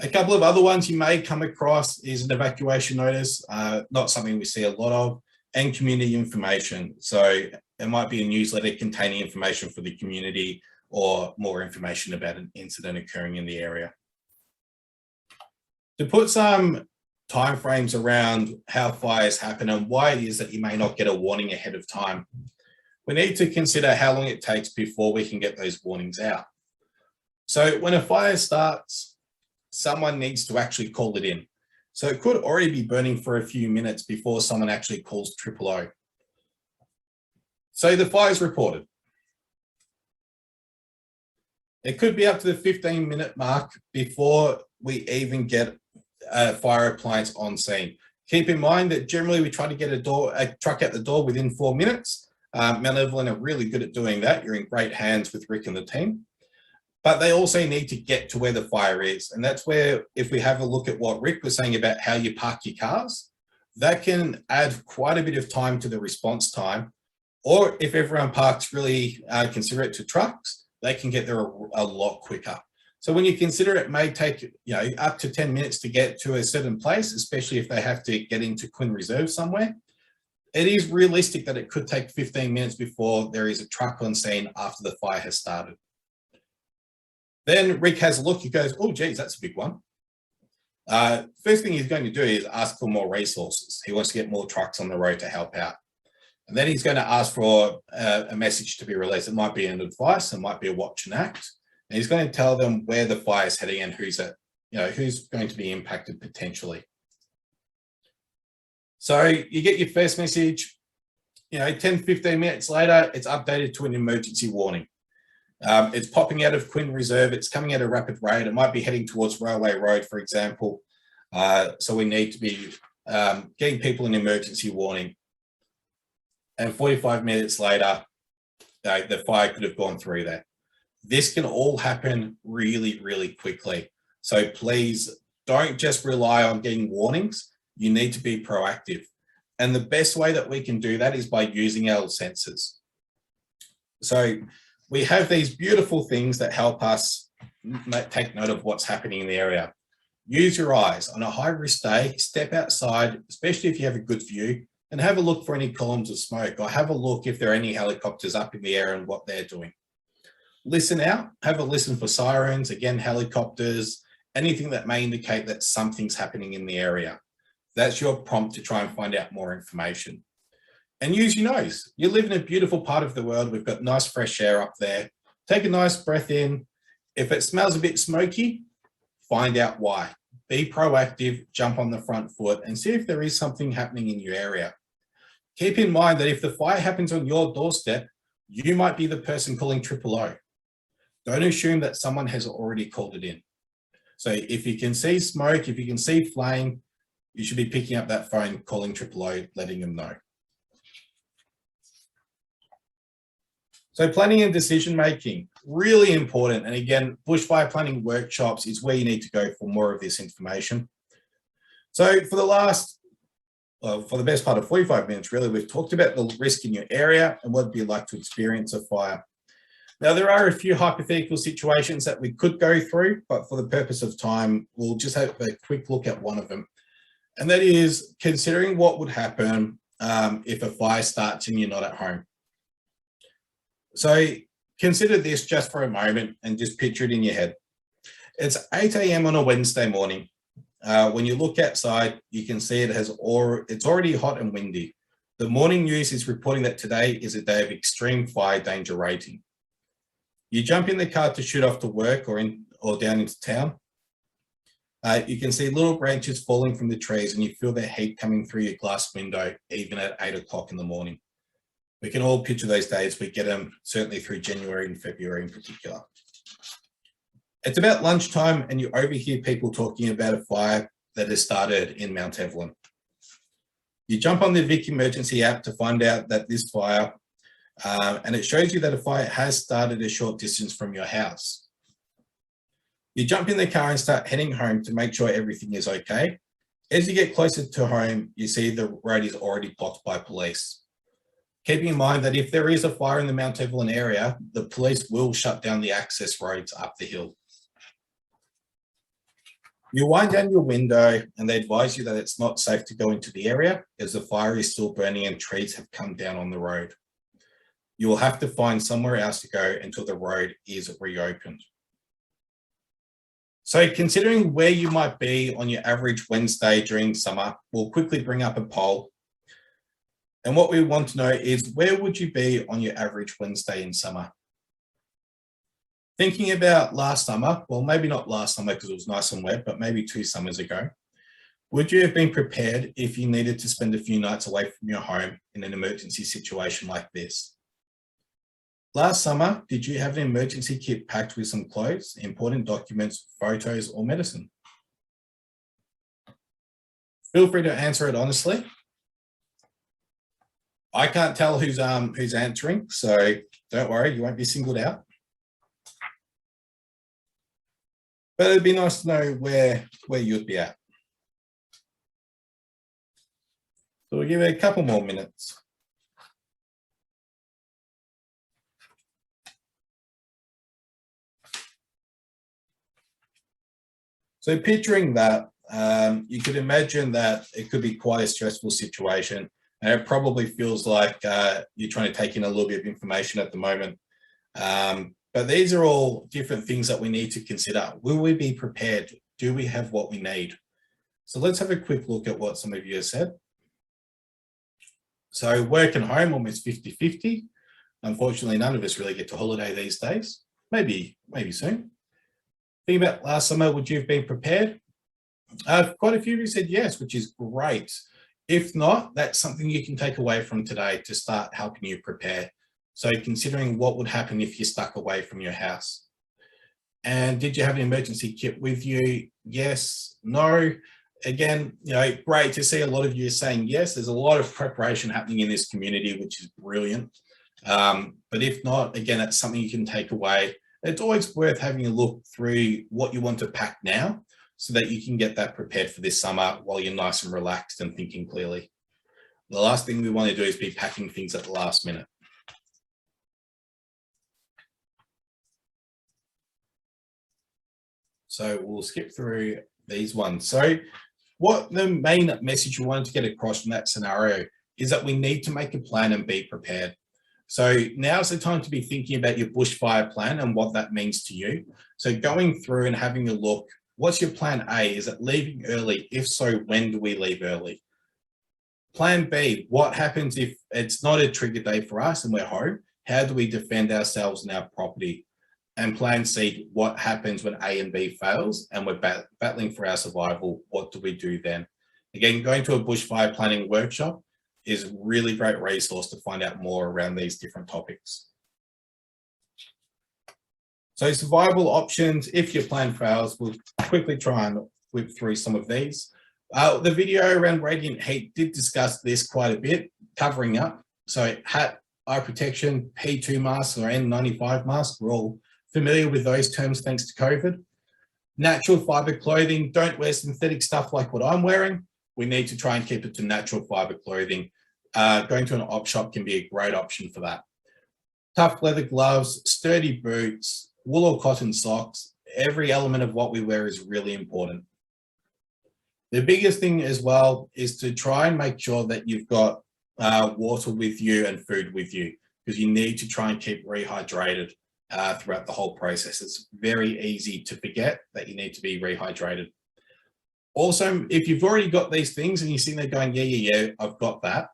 A couple of other ones you may come across is an evacuation notice, not something we see a lot of, and community information. So it might be a newsletter containing information for the community or more information about an incident occurring in the area. To put some timeframes around how fires happen and why it is that you may not get a warning ahead of time, we need to consider how long it takes before we can get those warnings out. So when a fire starts, someone needs to actually call it in. So it could already be burning for a few minutes before someone actually calls 000. So the fire is reported. It could be up to the 15-minute mark before we even get a fire appliance on scene. Keep in mind that generally we try to get a truck out the door within 4 minutes. Mount Evelyn are really good at doing that. You're in great hands with Rick and the team. But they also need to get to where the fire is. And that's where, if we have a look at what Rick was saying about how you park your cars, that can add quite a bit of time to the response time. Or if everyone parks really considerate to trucks, they can get there a lot quicker. So when you consider it may take up to 10 minutes to get to a certain place, especially if they have to get into Quinn Reserve somewhere, it is realistic that it could take 15 minutes before there is a truck on scene after the fire has started. Then Rick has a look, he goes, oh, geez, that's a big one. First thing he's going to do is ask for more resources. He wants to get more trucks on the road to help out. And then he's going to ask for a message to be released. It might be an advice, it might be a watch and act. And he's going to tell them where the fire is heading and who's going to be impacted potentially. So you get your first message, 10, 15 minutes later, it's updated to an emergency warning. It's popping out of Quinn Reserve. It's coming at a rapid rate. It might be heading towards Railway Road, for example. So we need to be getting people an emergency warning. And 45 minutes later, the fire could have gone through there. This can all happen really, really quickly. So please don't just rely on getting warnings. You need to be proactive. And the best way that we can do that is by using our sensors. So we have these beautiful things that help us take note of what's happening in the area. Use your eyes. On a high-risk day, step outside, especially if you have a good view, and have a look for any columns of smoke, or have a look if there are any helicopters up in the air and what they're doing. Listen out, have a listen for sirens, again, helicopters, anything that may indicate that something's happening in the area. That's your prompt to try and find out more information. And use your nose. You live in a beautiful part of the world. We've got nice fresh air up there. Take a nice breath in. If it smells a bit smoky, find out why. Be proactive, jump on the front foot and see if there is something happening in your area. Keep in mind that if the fire happens on your doorstep, you might be the person calling 000. Don't assume that someone has already called it in. So if you can see smoke, if you can see flame, you should be picking up that phone, calling 000, letting them know. So planning and decision-making, really important. And again, bushfire planning workshops is where you need to go for more of this information. So for the best part of 45 minutes, really, we've talked about the risk in your area and what it'd be like to experience a fire. Now, there are a few hypothetical situations that we could go through, but for the purpose of time, we'll just have a quick look at one of them. And that is considering what would happen if a fire starts and you're not at home. So consider this just for a moment and just picture it in your head. It's 8 a.m. on a Wednesday morning. When you look outside, you can see it's already hot and windy. The morning news is reporting that today is a day of extreme fire danger rating. You jump in the car to shoot off to work or down into town. You can see little branches falling from the trees and you feel their heat coming through your glass window, even at 8 o'clock in the morning. We can all picture those days. We get them certainly through January and February in particular. It's about lunchtime and you overhear people talking about a fire that has started in Mt Evelyn. You jump on the Vic Emergency app to find out that this fire, and it shows you that a fire has started a short distance from your house. You jump in the car and start heading home to make sure everything is okay. As you get closer to home, you see the road is already blocked by police. Keeping in mind that if there is a fire in the Mt Evelyn area, the police will shut down the access roads up the hill. You wind down your window and they advise you that it's not safe to go into the area as the fire is still burning and trees have come down on the road. You will have to find somewhere else to go until the road is reopened. So considering where you might be on your average Wednesday during summer, we'll quickly bring up a poll. And what we want to know is, where would you be on your average Wednesday in summer? Thinking about last summer, well, maybe not last summer because it was nice and wet, but maybe 2 summers ago, would you have been prepared if you needed to spend a few nights away from your home in an emergency situation like this? Last summer, did you have an emergency kit packed with some clothes, important documents, photos, or medicine? Feel free to answer it honestly. I can't tell who's answering, so don't worry, you won't be singled out. But it'd be nice to know where you'd be at. So we'll give it a couple more minutes. So picturing that, you could imagine that it could be quite a stressful situation. And it probably feels like you're trying to take in a little bit of information at the moment. But these are all different things that we need to consider. Will we be prepared? Do we have what we need? So let's have a quick look at what some of you have said. So work and home, almost 50-50. Unfortunately, none of us really get to holiday these days. Maybe soon. Think about last summer, would you have been prepared? Quite a few of you said yes, which is great. If not, that's something you can take away from today to start helping you prepare. So considering what would happen if you're stuck away from your house. And did you have an emergency kit with you? Yes, no. Again, great to see a lot of you saying yes. There's a lot of preparation happening in this community, which is brilliant. But if not, again, it's something you can take away. It's always worth having a look through what you want to pack now so that you can get that prepared for this summer while you're nice and relaxed and thinking clearly. The last thing we want to do is be packing things at the last minute. So we'll skip through these ones. So what the main message we wanted to get across from that scenario is that we need to make a plan and be prepared. So now's the time to be thinking about your bushfire plan and what that means to you. So going through and having a look, what's your plan A? Is it leaving early? If so, when do we leave early? Plan B, what happens if it's not a trigger day for us and we're home? How do we defend ourselves and our property? And plan C, what happens when A and B fails and we're battling for our survival? What do we do then? Again, going to a bushfire planning workshop is a really great resource to find out more around these different topics. So survival options, if your plan fails, we'll quickly try and whip through some of these. The video around radiant heat did discuss this quite a bit, covering up. So hat, eye protection, P2 masks or N95 masks, we're all familiar with those terms thanks to COVID. Natural fiber clothing, don't wear synthetic stuff like what I'm wearing. We need to try and keep it to natural fiber clothing. Going to an op shop can be a great option for that. Tough leather gloves, sturdy boots, wool or cotton socks. Every element of what we wear is really important. The biggest thing as well is to try and make sure that you've got water with you and food with you, because you need to try and keep rehydrated throughout the whole process. It's very easy to forget that you need to be rehydrated. Also, if you've already got these things and you're sitting there going, yeah, I've got that,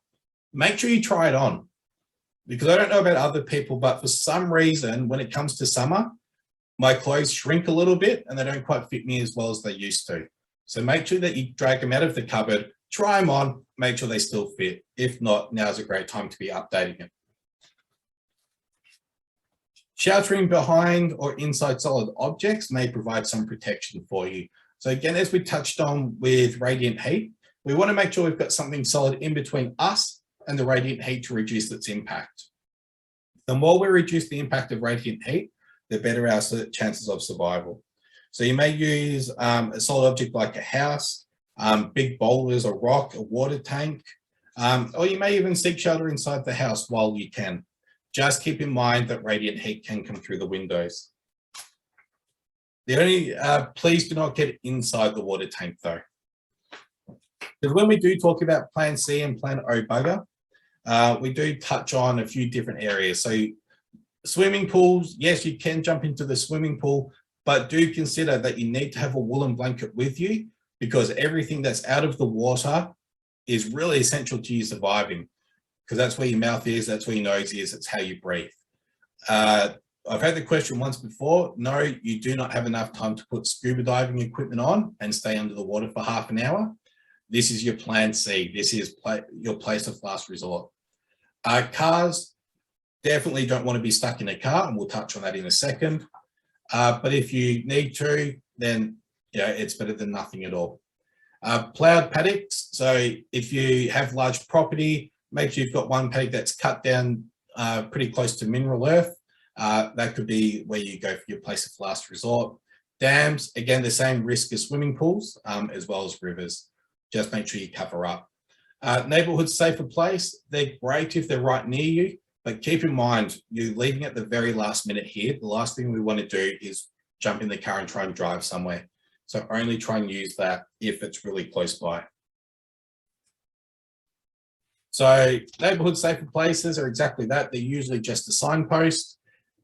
make sure you try it on. Because I don't know about other people, but for some reason, when it comes to summer, my clothes shrink a little bit and they don't quite fit me as well as they used to. So make sure that you drag them out of the cupboard, try them on, make sure they still fit. If not, now's a great time to be updating it. Sheltering behind or inside solid objects may provide some protection for you. So again, as we touched on with radiant heat, we want to make sure we've got something solid in between us and the radiant heat to reduce its impact. The more we reduce the impact of radiant heat, the better our chances of survival. So you may use a solid object like a house, big boulders, a rock, a water tank, or you may even seek shelter inside the house while you can. Just keep in mind that radiant heat can come through the windows. Please do not get inside the water tank though. Because when we do talk about plan C and plan O bugger, we do touch on a few different areas. So swimming pools, yes, you can jump into the swimming pool, but do consider that you need to have a woolen blanket with you, because everything that's out of the water is really essential to you surviving, because that's where your mouth is, that's where your nose is, it's how you breathe. I've had the question once before. No, you do not have enough time to put scuba diving equipment on and stay under the water for half an hour. This is your plan C. This is your place of last resort. Cars, definitely don't want to be stuck in a car, and we'll touch on that in a second. But if you need to, then it's better than nothing at all. Ploughed paddocks. So if you have large property, make sure you've got one paddock that's cut down pretty close to mineral earth. That could be where you go for your place of last resort. Dams, again, the same risk as swimming pools, as well as rivers. Just make sure you cover up. Neighborhood safer place, they're great if they're right near you, but keep in mind, you're leaving at the very last minute here. The last thing we want to do is jump in the car and try and drive somewhere. So only try and use that if it's really close by. So neighborhood safer places are exactly that. They're usually just a signpost.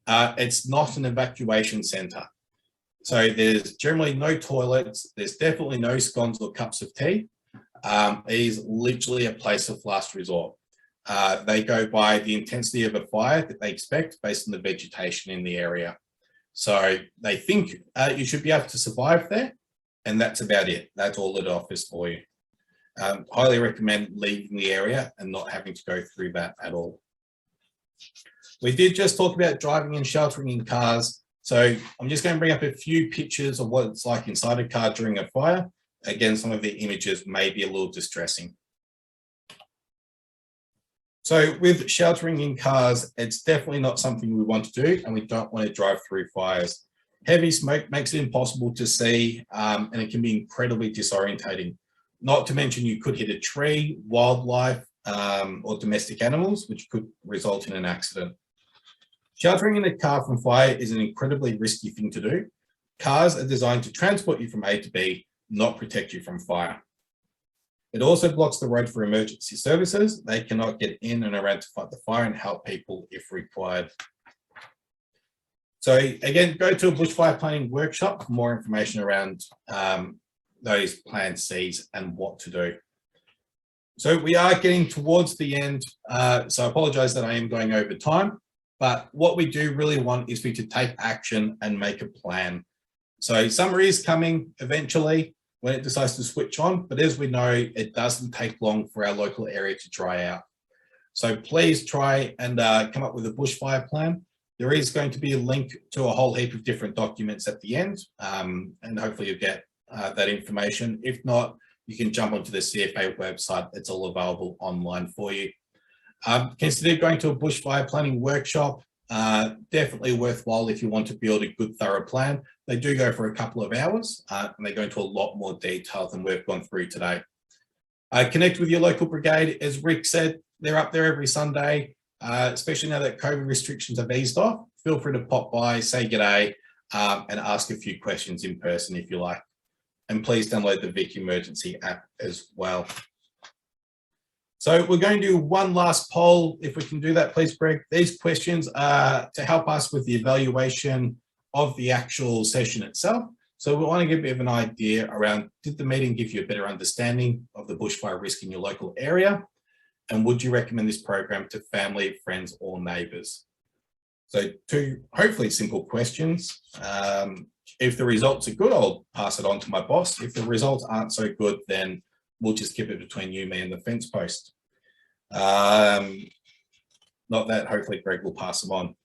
It's not an evacuation center. So there's generally no toilets. There's definitely no scones or cups of tea. It is literally a place of last resort. They go by the intensity of a fire that they expect based on the vegetation in the area. So they think you should be able to survive there, and that's about it. That's all it offers for you. Highly recommend leaving the area and not having to go through that at all. We did just talk about driving and sheltering in cars. So I'm just going to bring up a few pictures of what it's like inside a car during a fire. Again, some of the images may be a little distressing. So with sheltering in cars, it's definitely not something we want to do, and we don't want to drive through fires. Heavy smoke makes it impossible to see, and it can be incredibly disorientating. Not to mention you could hit a tree, wildlife, or domestic animals, which could result in an accident. Sheltering in a car from fire is an incredibly risky thing to do. Cars are designed to transport you from A to B, not protect you from fire. It also blocks the road for emergency services. They cannot get in and around to fight the fire and help people if required. So again, go to a bushfire planning workshop for more information around those plan Cs and what to do. So we are getting towards the end. So I apologize that I am going over time, but what we do really want is for you to take action and make a plan. So summer is coming eventually when it decides to switch on, but as we know, it doesn't take long for our local area to dry out. So please try and come up with a bushfire plan. There is going to be a link to a whole heap of different documents at the end, and hopefully you'll get that information. If not, you can jump onto the CFA website. It's all available online for you. Consider going to a bushfire planning workshop. Definitely worthwhile if you want to build a good thorough plan. They do go for a couple of hours, and they go into a lot more detail than we've gone through today. Connect with your local brigade. As Rick said, they're up there every Sunday, especially now that COVID restrictions have eased off. Feel free to pop by, say g'day, and ask a few questions in person if you like. And please download the Vic Emergency app as well. So we're going to do one last poll. If we can do that, please, Greg. These questions are to help us with the evaluation of the actual session itself. So we want to get a bit of an idea around, did the meeting give you a better understanding of the bushfire risk in your local area? And would you recommend this program to family, friends, or neighbours? So two hopefully simple questions. If the results are good, I'll pass it on to my boss. If the results aren't so good, then we'll just keep it between you, me, and the fence post. Not that, hopefully Greg will pass them on.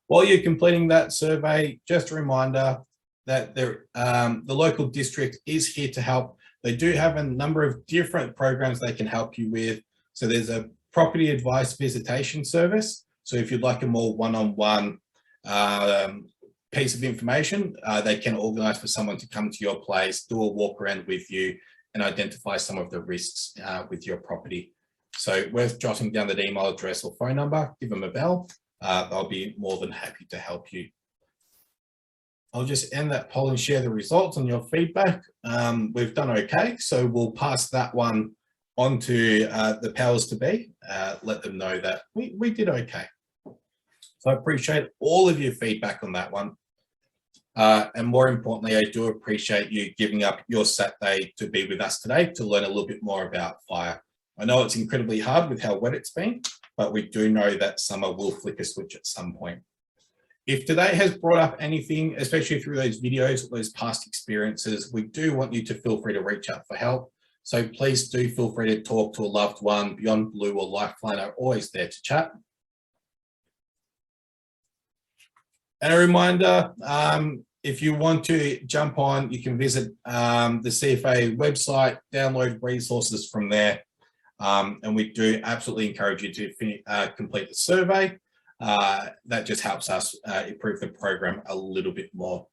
While you're completing that survey, just a reminder that the local district is here to help. They do have a number of different programs they can help you with. So there's a property advice visitation service. So if you'd like a more one-on-one piece of information, they can organise for someone to come to your place, do a walk around with you, and identify some of the risks with your property. So worth jotting down that email address or phone number, give them a bell. They'll be more than happy to help you. I'll just end that poll and share the results on your feedback. We've done okay, so we'll pass that one on to the powers to be, let them know that we did okay. So I appreciate all of your feedback on that one. And more importantly, I do appreciate you giving up your Saturday to be with us today to learn a little bit more about fire. I know it's incredibly hard with how wet it's been, but we do know that summer will flick a switch at some point. If today has brought up anything, especially through those videos, those past experiences, we do want you to feel free to reach out for help. So please do feel free to talk to a loved one. Beyond Blue or Lifeline are always there to chat. And a reminder, if you want to jump on, you can visit the CFA website, download resources from there. And we do absolutely encourage you to complete the survey. That just helps us improve the program a little bit more.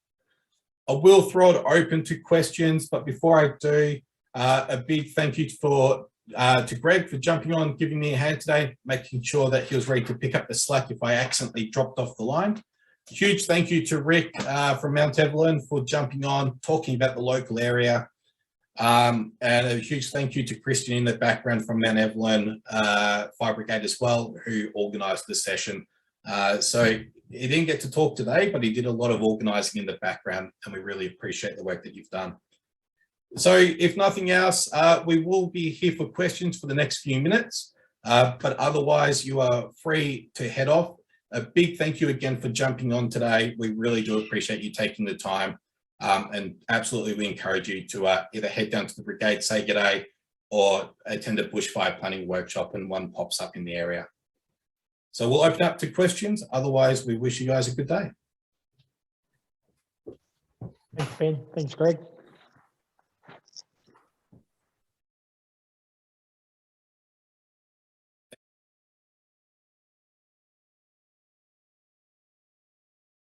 I will throw it open to questions, but before I do, a big thank you to Greg for jumping on, giving me a hand today, making sure that he was ready to pick up the slack if I accidentally dropped off the line. Huge thank you to Rick from Mt Evelyn for jumping on, talking about the local area. And a huge thank you to Christian in the background from Mt Evelyn Fire Brigade as well, who organised the session. So he didn't get to talk today, but he did a lot of organising in the background, and we really appreciate the work that you've done. So if nothing else, we will be here for questions for the next few minutes, but otherwise you are free to head off. A big thank you again for jumping on today. We really do appreciate you taking the time, and absolutely we encourage you to either head down to the brigade, say g'day, or attend a bushfire planning workshop and one pops up in the area. So we'll open up to questions. Otherwise, we wish you guys a good day. Thanks, Ben. Thanks, Greg.